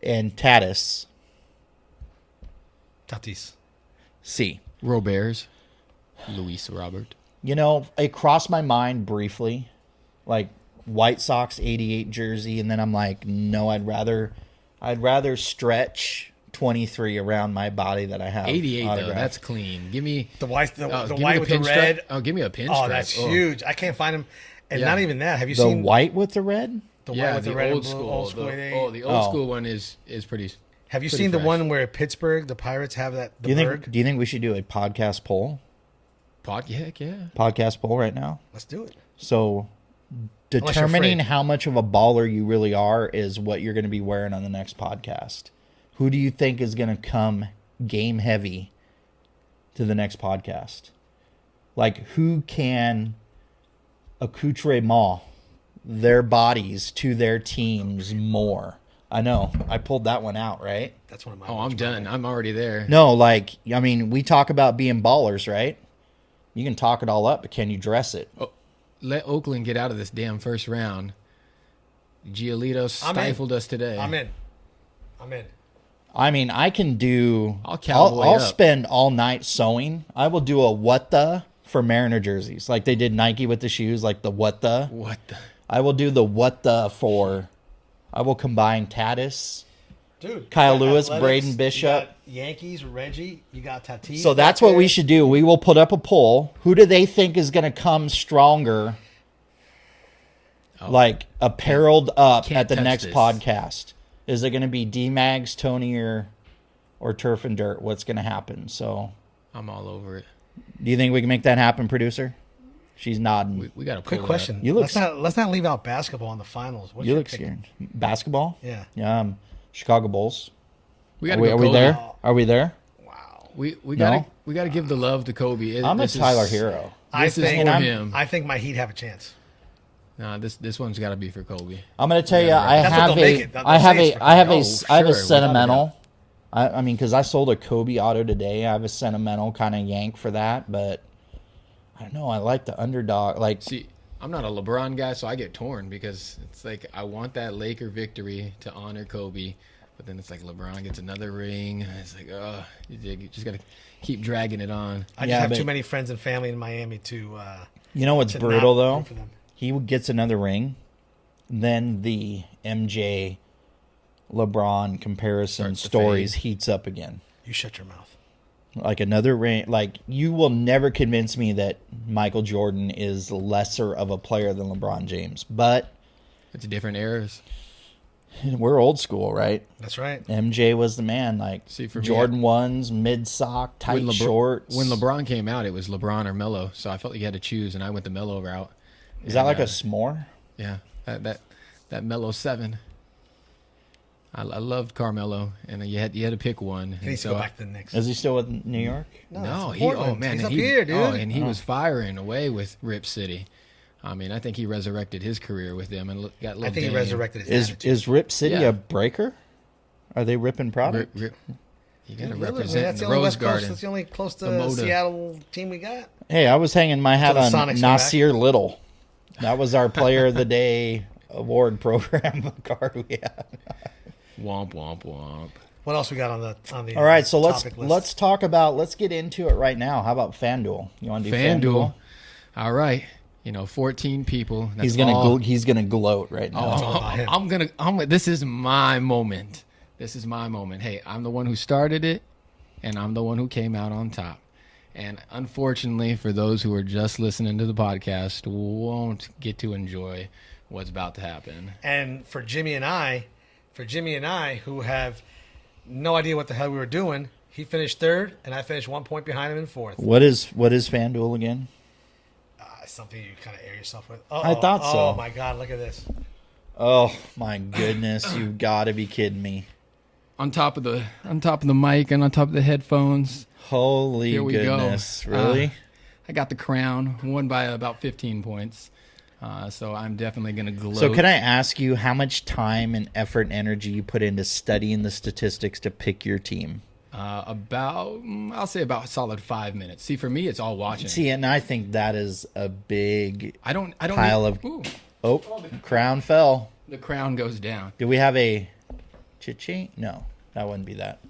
and Tatis... Tatis. C. Roberts. Luis Robert. You know, it crossed my mind briefly, like White Sox 88 jersey, and then I'm like, no, I'd rather stretch 23 around my body that I have. 88 though, that's clean. Give me the white with the red. Oh, give me a pinstripe. Oh, that's huge. I can't find him. And not even that. Have you seen the white with the red? The white with the red old school. The old school one is pretty. Have you seen the one where Pittsburgh, the Pirates have that? Do you think we should do a podcast poll? Heck yeah. Podcast poll right now. Let's do it. So, determining how much of a baller you really are is what you're going to be wearing on the next podcast. Who do you think is going to come game heavy to the next podcast. Like, who can accoutrement their bodies to their teams more? I know. I pulled that one out, right? That's one of my. Oh, I'm done. I'm already there. No, like, I mean, we talk about being ballers, right? You can talk it all up, but can you dress it? Oh, let Oakland get out of this damn first round. Giolito stifled us today. I'm in. I mean, I can do. I'll spend all night sewing. I will do a what the for Mariner jerseys, like they did Nike with the shoes, like the what the. What the? I will do the what the for. I will combine Tatis, dude, Kyle Lewis, Athletics, Braden Bishop, you got Yankees, Reggie. You got Tatis. So that's what we should do. We will put up a poll. Who do they think is going to come stronger? Like appareled up at the next podcast. Is it going to be D-Mags, Tony, or Turf and Dirt? What's going to happen? So I'm all over it. Do you think we can make that happen, producer? She's nodding. We got a quick question. You look. Let's not leave out basketball in the finals. You look scared. Basketball? Yeah. Chicago Bulls. Are we there? Are we there? Wow. We gotta give the love to Kobe. I'm a Tyler hero. I think him. I think my Heat have a chance. Nah, this one's got to be for Kobe. I'm going to tell you, I have a sentimental. I mean, because I sold a Kobe auto today. I have a sentimental kind of yank for that, but I don't know. I like the underdog. Like, see, I'm not a LeBron guy, so I get torn because it's like I want that Laker victory to honor Kobe, but then it's like LeBron gets another ring. And it's like, oh, you just got to keep dragging it on. I just have too many friends and family in Miami to. You know what's brutal though? He gets another ring, then the MJ LeBron comparison stories heats up again. You shut your mouth. Like another ring. Like, you will never convince me that Michael Jordan is lesser of a player than LeBron James. But it's different eras. We're old school, right? That's right. MJ was the man. Like, see, for Jordan ones, mid sock, tight shorts. When LeBron came out, it was LeBron or Melo. So I felt like you had to choose, and I went the Melo route. Is that like a s'more? Yeah, that Melo 7. I loved Carmelo, and you had to pick one. He needs to go back to the Knicks. Is he still with New York? No, he's up here, dude. He was firing away with Rip City. I mean, I think he resurrected his career with them and got. I think he resurrected his attitude. Is Rip City a breaker? Are they ripping product? You got to represent the Rose Garden. That's the only close to Seattle team we got. Hey, I was hanging my hat on Nasir Little. That was our Player of the Day award program card we had. Womp womp womp. What else we got on the? All right, so let's talk about. Let's get into it right now. How about FanDuel? You want to do FanDuel? All right. 14 people. He's gonna gloat right now. This is my moment. Hey, I'm the one who started it, and I'm the one who came out on top. And unfortunately, for those who are just listening to the podcast, won't get to enjoy what's about to happen. And for Jimmy and I, who have no idea what the hell we were doing, he finished third, and I finished 1 point behind him in fourth. What is FanDuel again? Something you kind of air yourself with. I thought so. Oh my God! Look at this. Oh my goodness! You've got to be kidding me. On top of the mic and on top of the headphones. Holy goodness! Go. Really? I got the crown. Won by about 15 points. So I'm definitely going to gloat. So can I ask you how much time and effort and energy you put into studying the statistics to pick your team? I'll say about a solid 5 minutes. See, for me, it's all watching. See, and I think that is a big crown fell. The crown goes down. Do we have a chit-chat? No, that wouldn't be that.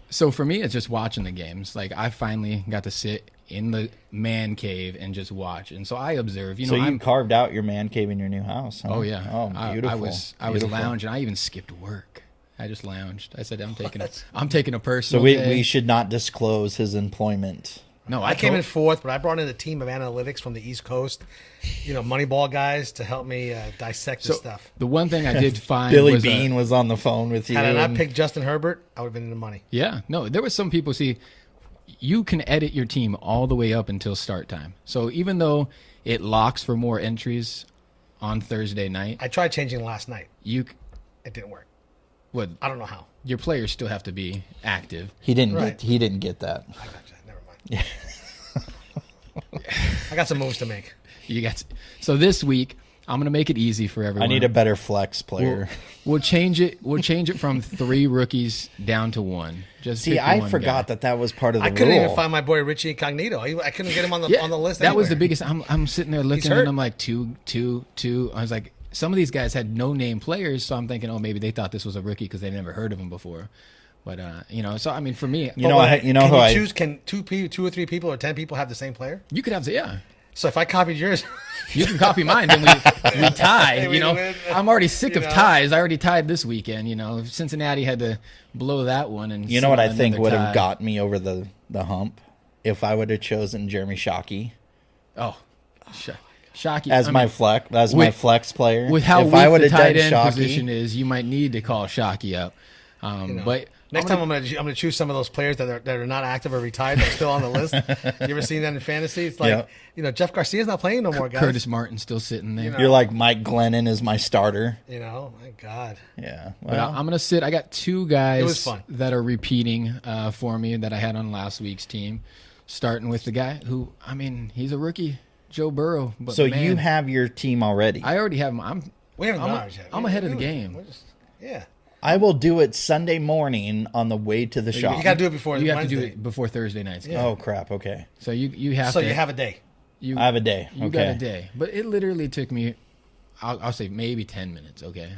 So for me, it's just watching the games. Like, I finally got to sit in the man cave and just watch. And so I observe. So you carved out your man cave in your new house, huh? Oh, yeah. Oh, beautiful. I was lounging. I even skipped work. I just lounged. I said, I'm taking a personal day. We should not disclose his employment. No, I came in fourth, but I brought in a team of analytics from the East Coast, Moneyball guys to help me dissect this stuff. The one thing I did find Billy Bean was on the phone with you. Had I not picked Justin Herbert, I would have been in the money. Yeah, no, there was some people, you can edit your team all the way up until start time. So even though it locks for more entries on Thursday night. I tried changing last night. It didn't work. what? I don't know how. Your players still have to be active. He didn't get that. I got you. Never mind. I got some moves to make. So this week I'm gonna make it easy for everyone. I need a better flex player. We'll change it. We'll change it from 3 rookies down to 1. Just see, I forgot that was part of the rule. I couldn't even find my boy Richie Incognito. I couldn't get him on the list. That was the biggest. I'm sitting there looking, and I'm like 2. I was like, some of these guys had no name players, so I'm thinking, oh, maybe they thought this was a rookie because they never heard of him before. But so I mean, for me, can 2 or 3 people or 10 people have the same player? You could have So if I copied yours, you can copy mine. Then we tie. I'm already sick of ties. I already tied this weekend. Cincinnati had to blow that one, and you know what I think would have got me over the hump if I would have chosen Jeremy Shockey. Oh, Shockey as my flex player. With how weak the tight end position is, you might need to call Shockey up. But next time I'm gonna choose some of those players that are not active or retired that are still on the list. You ever seen that in fantasy? It's like Jeff Garcia's not playing no more, guys. Curtis Martin's still sitting there. You're like Mike Glennon is my starter. My God. Yeah. Well, but I'm gonna sit. I got 2 guys that are repeating for me that I had on last week's team. Starting with the guy who, I mean, he's a rookie, Joe Burrow. But so you have your team already. I already have him. We haven't done ours yet. I'm ahead of the game. I will do it Sunday morning on the way to the shop. You got to do it before. You have to do it before Thursday night's game. Oh crap! Okay. So you have. So you have a day. I have a day. You got a day, but it literally took me. I'll say maybe 10 minutes. Okay.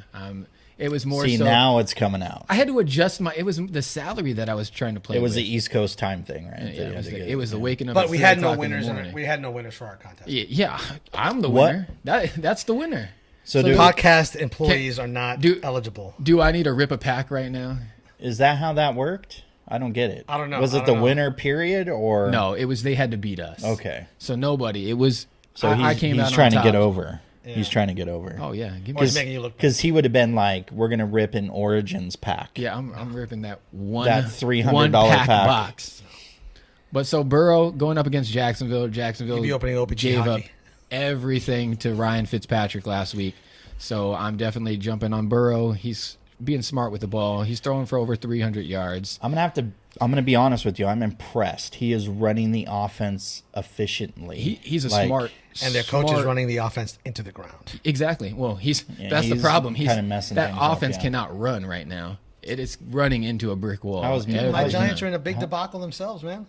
It was more. See, now it's coming out. I had to adjust it was the salary that I was trying to play. It was the East Coast time thing, right? It was the waking up. But we had no winners. We had no winners for our contest. Yeah, I'm the winner. That's the winner. So podcast employees are not eligible. Do I need to rip a pack right now? Is that how that worked? I don't get it. I don't know. Was it the winner period or no? It was they had to beat us. Okay. So nobody. It was. So he's trying to get over. Yeah. He's trying to get over. Oh yeah, he's making you look because he would have been like, "We're gonna rip an Origins pack." Yeah, I'm ripping that $300 pack box. But so Burrow going up against Jacksonville. Jacksonville be opening OPG gave hockey. up everything to Ryan Fitzpatrick last week. So I'm definitely jumping on Burrow. He's being smart with the ball. He's throwing for over 300 yards. I'm gonna be honest with you. I'm impressed. He is running the offense efficiently. He's a smart. And their coach is running the offense into the ground. Exactly. Well, that's the problem. He's kind of messing that offense up, cannot run right now. It is running into a brick wall. My Giants are in a big debacle themselves, man.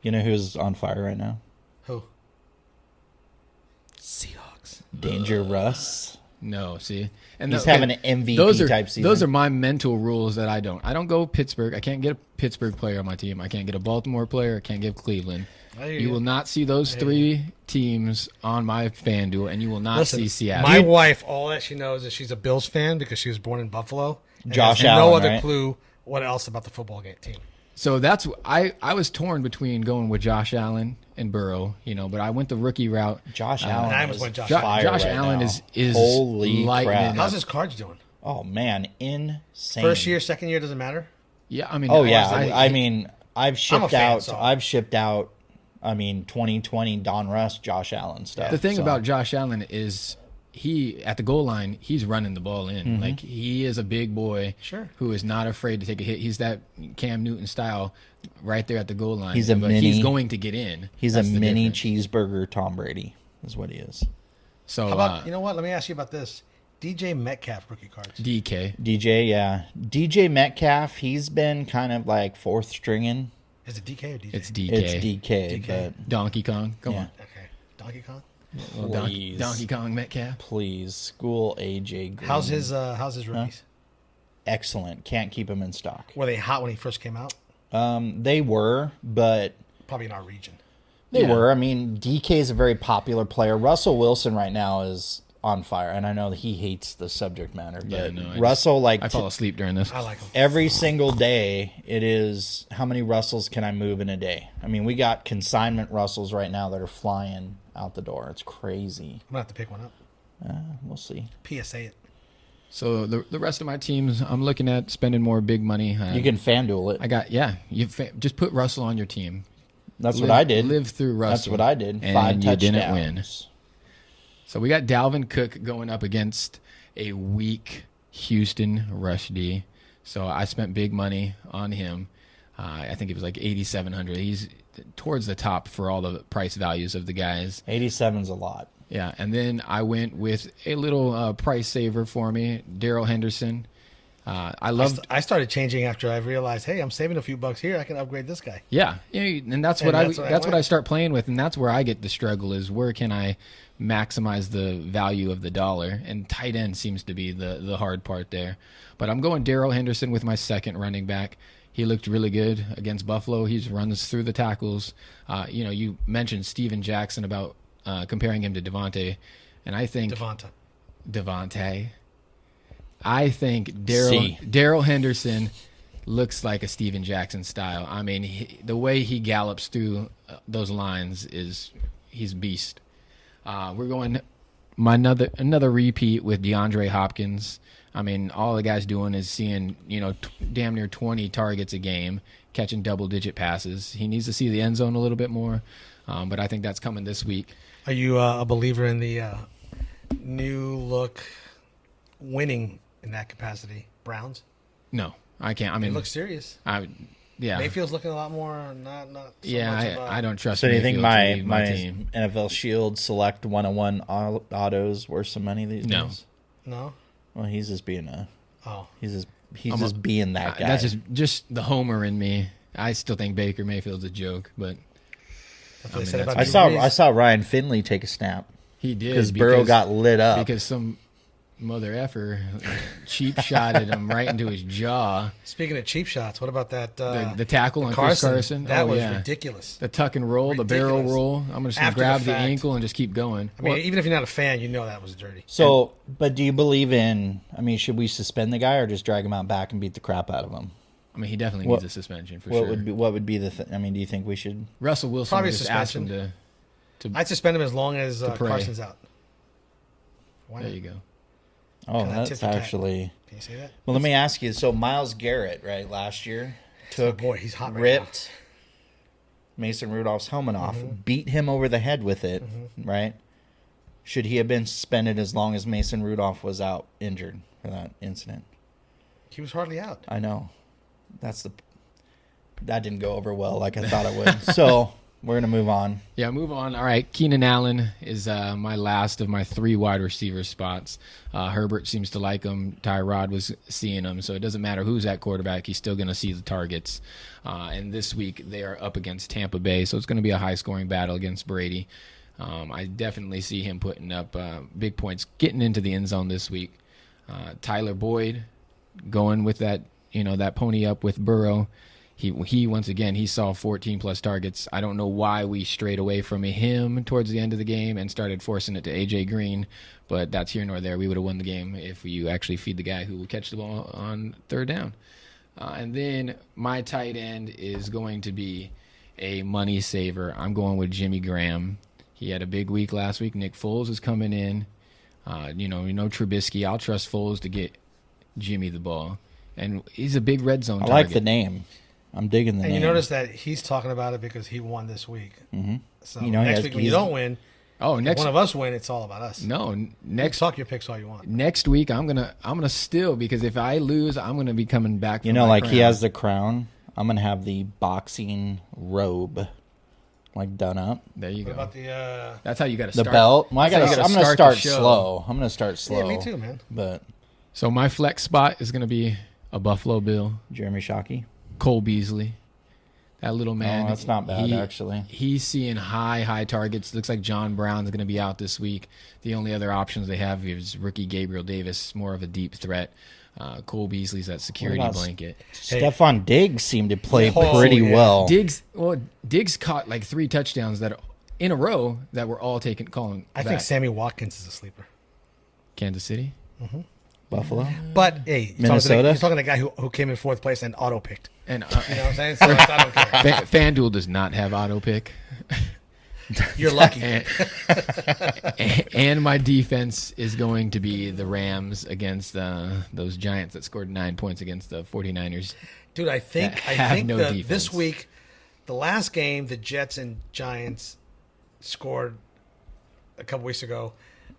You know who's on fire right now? Who? Seahawks. Danger Russ. No, see, and he's having an MVP type season. Those are my mental rules that I don't go Pittsburgh. I can't get a Pittsburgh player on my team. I can't get a Baltimore player. I can't get Cleveland. You will not see those 3 teams on my FanDuel, and you will not see Seattle. My wife, all that she knows is she's a Bills fan because she was born in Buffalo. Josh Allen, no other clue what else about the football team. So that's I was torn between going with Josh Allen and Burrow, but I went the rookie route. Josh Allen. I almost went Josh Allen is holy crap. How's his Cards doing? Oh man, insane. First year, second year doesn't matter. Yeah, I mean. Oh yeah, I mean, I've shipped out. I mean, 2020 Don Russ, Josh Allen stuff. The thing about Josh Allen is he at the goal line, he's running the ball in. Mm-hmm. Like he is a big boy who is not afraid to take a hit. He's that Cam Newton style right there at the goal line. He's he's going to get in. He's a mini cheeseburger Tom Brady is what he is. So how about, you know what? Let me ask you about this. DJ Metcalf rookie cards. DJ, yeah. DJ Metcalf, he's been kind of like fourth stringing. Is it DK or DJ? It's DK. It's DK. But Donkey Kong. Come on. Okay. Donkey Kong? Please. Donkey Kong Metcalf. Please. School AJ Green. How's his rookies? Excellent. Can't keep him in stock. Were they hot when he first came out? They were, but probably in our region. They were. I mean, DK is a very popular player. Russell Wilson right now is on fire, and I know that he hates the subject matter, but Russell, I fall asleep during this. I like him. Every single day, it is how many Russells can I move in a day? I mean, we got consignment Russells right now that are flying out the door. It's crazy. I'm gonna have to pick one up. We'll see. PSA it. So the rest of my teams, I'm looking at spending more big money. You can FanDuel it. I got just put Russell on your team. That's what I did. Live through Russell. That's what I did. And 5 touchdowns. You didn't win. So we got Dalvin Cook going up against a weak Houston rush D. So I spent big money on him. I think it was like 8,700. He's towards the top for all the price values of the guys. 87's a lot. Yeah, and then I went with a little price saver for me, Darrell Henderson. I started changing after I realized, hey, I'm saving a few bucks here. I can upgrade this guy. Yeah, and that's what I start playing with, and that's where I get the struggle is where can I maximize the value of the dollar, and tight end seems to be the hard part there. But I'm going Darrell Henderson with my second running back. He looked really good against Buffalo. He runs through the tackles. You mentioned Steven Jackson about comparing him to Devontae, and I think Devontae. I think Darrell Henderson looks like a Steven Jackson style. I mean, the way he gallops through those lines he's beast. We're going another repeat with DeAndre Hopkins. I mean, all the guy's doing is seeing, damn near 20 targets a game, catching double-digit passes. He needs to see the end zone a little bit more, but I think that's coming this week. Are you a believer in the new look winning in that capacity, Browns? No, I can't. I mean, it looks serious. Yeah. Mayfield's looking a lot more not so yeah, much I don't trust. So do you think my team. NFL Shield Select 101 autos worth some money these days? No. Well, he's just being he's just being that guy. That's just the homer in me. I still think Baker Mayfield's a joke, but I saw Ryan Finley take a snap. He did because Burrow got lit up because some mother effer cheap shotted him right into his jaw. Speaking of cheap shots, what about that the tackle on Chris Carson? That was ridiculous. The tuck and roll, the barrel roll. I'm just gonna grab the ankle and just keep going. I mean, even if you're not a fan, you know that was dirty. So, but do you believe in? I mean, should we suspend the guy or just drag him out back and beat the crap out of him? I mean, he definitely needs a suspension for sure. What would be the? I mean, do you think we should? Russell Wilson probably just asked him to. I'd suspend him as long as Carson's out. There you go. Oh, that's actually. Can you say that? Well, let me ask you. So Myles Garrett, right, last year he's hot. Ripped Mason Rudolph's helmet off, beat him over the head with it, right? Should he have been suspended as long as Mason Rudolph was out injured for that incident? He was hardly out. I know. That didn't go over well like I thought it would. So we're going to move on. Yeah, move on. All right, Keenan Allen is my last of my 3 wide receiver spots. Herbert seems to like him. Tyrod was seeing him, so it doesn't matter who's at quarterback. He's still going to see the targets. And this week they are up against Tampa Bay, so it's going to be a high-scoring battle against Brady. I definitely see him putting up big points, getting into the end zone this week. Tyler Boyd going with that pony up with Burrow. He once again, he saw 14-plus targets. I don't know why we strayed away from him towards the end of the game and started forcing it to A.J. Green, but that's here nor there. We would have won the game if you actually feed the guy who will catch the ball on third down. And then my tight end is going to be a money saver. I'm going with Jimmy Graham. He had a big week last week. Nick Foles is coming in. Trubisky. I'll trust Foles to get Jimmy the ball. And he's a big red zone target. I like the name. I'm digging the name. And you notice that he's talking about it because he won this week. Mm-hmm. So next week when you don't win, if one of us win, it's all about us. No, talk your picks all you want. Next week I'm gonna steal because if I lose, I'm gonna be coming back. He has the crown. I'm gonna have the boxing robe, done up. There you go. What about that's how you got to start. The belt. Well, I'm gonna start slow. Yeah, me too, man. But so my flex spot is gonna be a Buffalo Bill, Jeremy Shockey. Cole Beasley, that little man. Oh, that's not bad, actually. He's seeing high targets. Looks like John Brown's going to be out this week. The only other options they have is rookie Gabriel Davis, more of a deep threat. Cole Beasley's that security blanket. Stephon Diggs seemed to play pretty well. Diggs caught 3 touchdowns that in a row that were all calling. I think Sammy Watkins is a sleeper. Kansas City. Mm-hmm. Buffalo. But hey, Minnesota. He's talking to the guy who came in 4th place and auto picked. And you know what I'm saying? So I don't care. FanDuel does not have auto pick. You're lucky. And my defense is going to be the Rams against those Giants that scored 9 points against the 49ers. Dude, I think this week, the last game, the Jets and Giants scored a couple weeks ago.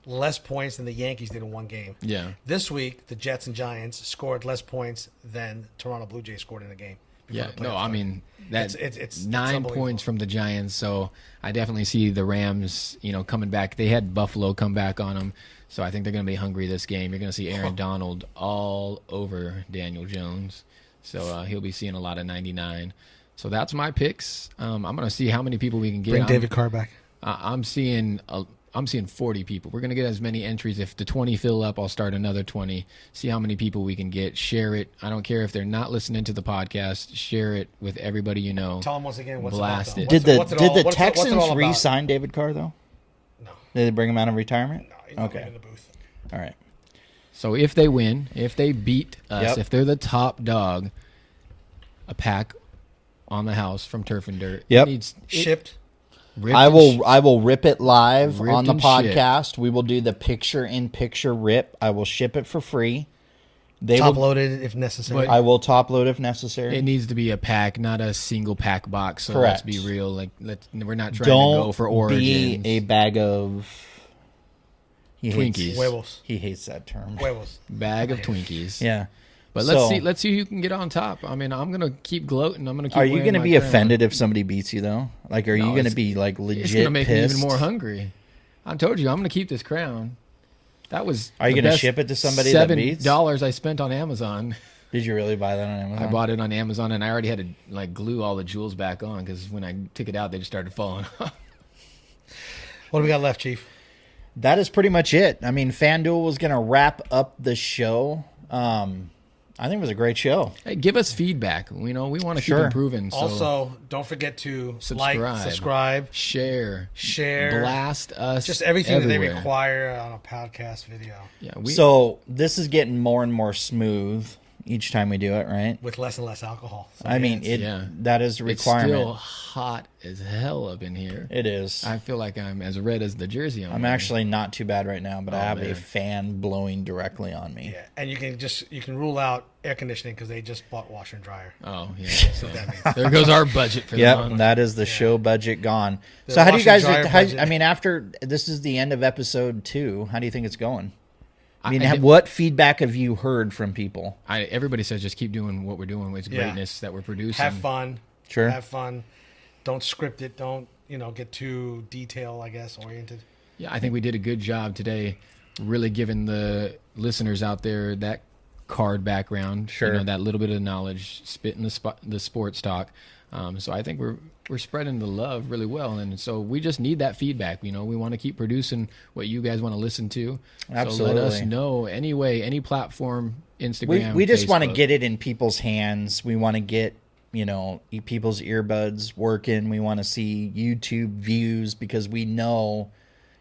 less points than the Yankees did in one game. Yeah. This week, the Jets and Giants scored less points than Toronto Blue Jays scored in a game. Yeah, no, I started. mean that's it's 9 points from the Giants, so I definitely see the Rams, coming back. They had Buffalo come back on them, so I think they're going to be hungry this game. You're going to see Aaron Donald all over Daniel Jones, so he'll be seeing a lot of 99. So that's my picks. I'm going to see how many people we can get. Bring David Carr back. I'm seeing 40 people. We're going to get as many entries. If the 20 fill up, I'll start another 20. See how many people we can get. Share it. I don't care if they're not listening to the podcast. Share it with everybody you know. Tell them once again what's Blast it. Did the Texans re-sign David Carr, though? No. Did they bring him out of retirement? No, he's not in the booth. All right. So if they win, if they beat us, Yep. if they're the top dog, a pack on the house from Turf and Dirt. Yep. Shipped. I will rip it live Ripped on the and podcast. We will do the picture-in-picture rip. I will ship it for free. Top loaded if necessary. I will top load if necessary. It needs to be a pack, not a single pack box. So Correct. let's be real. We're not trying to go for origins. Be a bag of Twinkies. Huevos. He hates that term. Huevos. Bag of Twinkies. Yeah. But let's see who can get on top. I mean, I'm gonna keep gloating. I'm gonna keep. Are you wearing going to my be crown. offended if somebody beats you though? Like, are you going to be like legit It's gonna make pissed? me even more hungry. I told you I'm gonna keep this crown. That was. Are you the going to best ship it to somebody that beats? $7 I spent on Amazon. Did you really buy that on Amazon? I bought it on Amazon, and I already had to glue all the jewels back on because when I took it out, they just started falling off. What do we got left, Chief? That is pretty much it. I mean, FanDuel was going to wrap up the show. I think it was a great show. Hey, give us feedback. We want to keep Sure. improving. So Also, don't forget to Subscribe. like, subscribe, share, blast us. just everything that everywhere. they require on a podcast video Yeah, So this is getting more and more smooth each time we do it, right? with less and less alcohol. So I mean, that is a it's requirement. still hot as hell up in here. It is. I feel like I'm as red as the jersey I'm I'm wearing. actually not too bad right now, but I have a man. fan blowing directly on me. yeah, and you can rule out air conditioning because they just bought washer and dryer. Oh yeah. So that means. there goes our budget for the Yep, month. that is the show budget gone. The So how do you guys? washer and dryer budget. I mean, after this is the end of episode 2, how do you think it's going? I mean, I- what feedback have you heard from people? Everybody says just keep doing what we're doing. It's Yeah. greatness that we're producing. Have fun. Sure. Have fun. Don't script it. Don't get too detail, I guess, oriented. Yeah, I think we did a good job today, really giving the listeners out there that card background, Sure. that little bit of knowledge, spitting the sports talk. So I think we're spreading the love really well, and so we just need that feedback. We want to keep producing what you guys want to listen to. Absolutely. So let us know any way, any platform, Instagram. We just want to Facebook. get it in people's hands. We want to get people's earbuds working. We want to see YouTube views because we know,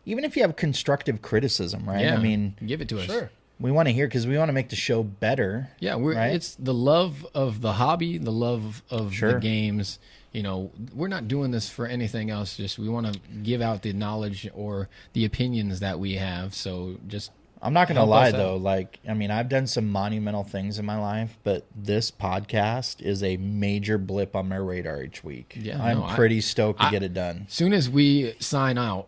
even if you have constructive criticism, right? Yeah, I mean, give it to us. Sure. we want to hear because we want to make the show better. Yeah, right? It's the love of the hobby, the love of Sure. the games. We're not doing this for anything else. Just we want to give out the knowledge or the opinions that we have. So just I'm not going to help lie us out. though. I've done some monumental things in my life, but this podcast is a major blip on my radar each week. Yeah, I'm no, pretty stoked to get it done. As soon as we sign out,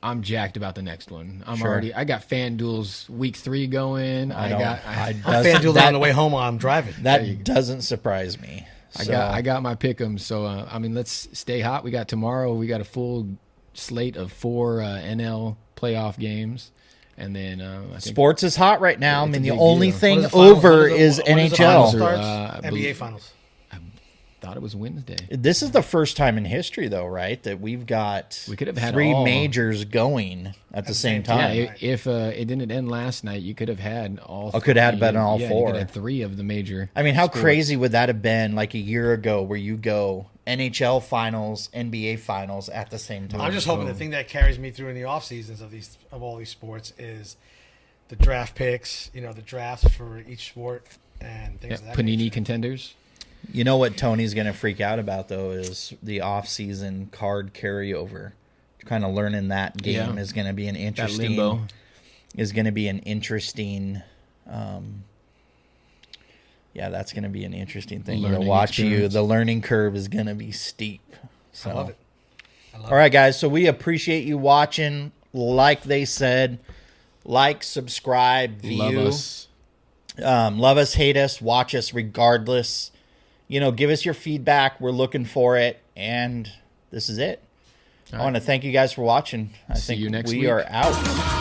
I'm jacked about the next one. Sure. I got FanDuel's week 3 going. I I'm FanDuel on the way home while I'm driving. That doesn't surprise me. I got my pick'em. So let's stay hot. We got tomorrow. We got a full slate of 4 NL playoff games, and then I think Sports is hot right now. Yeah, it's a the big only deal. thing When is the finals? over When is the finals NHL. starts? I NBA believe- finals. thought it was Wednesday. This is the first time in history, though, right? That we've got We could have had 3 all- majors going at the same time. Yeah, if it didn't end last night, you could have had all. Oh, could have three. been all You 4. could have 3 of the major. I mean, how sports. crazy would that have been like a year ago where you go NHL finals, NBA finals at the same time? I'm just hoping the thing that carries me through in the off seasons of all these sports is the draft picks. The drafts for each sport and things Yeah, of that Panini nature. contenders. You know what Tony's going to freak out about, though, is the off-season card carryover. Kind of learning that game Yeah. is going to be an That interesting. limbo. Is going to be an interesting. That's going to be an interesting thing to Learning watch. experience. The learning curve is going to be steep. So. I love it. All right, guys. So we appreciate you watching. Like they said, like, subscribe, view. Love us, hate us, watch us regardless. Give us your feedback. We're looking for it. And this is it. I want to thank you guys for watching. I think you next week. We are out.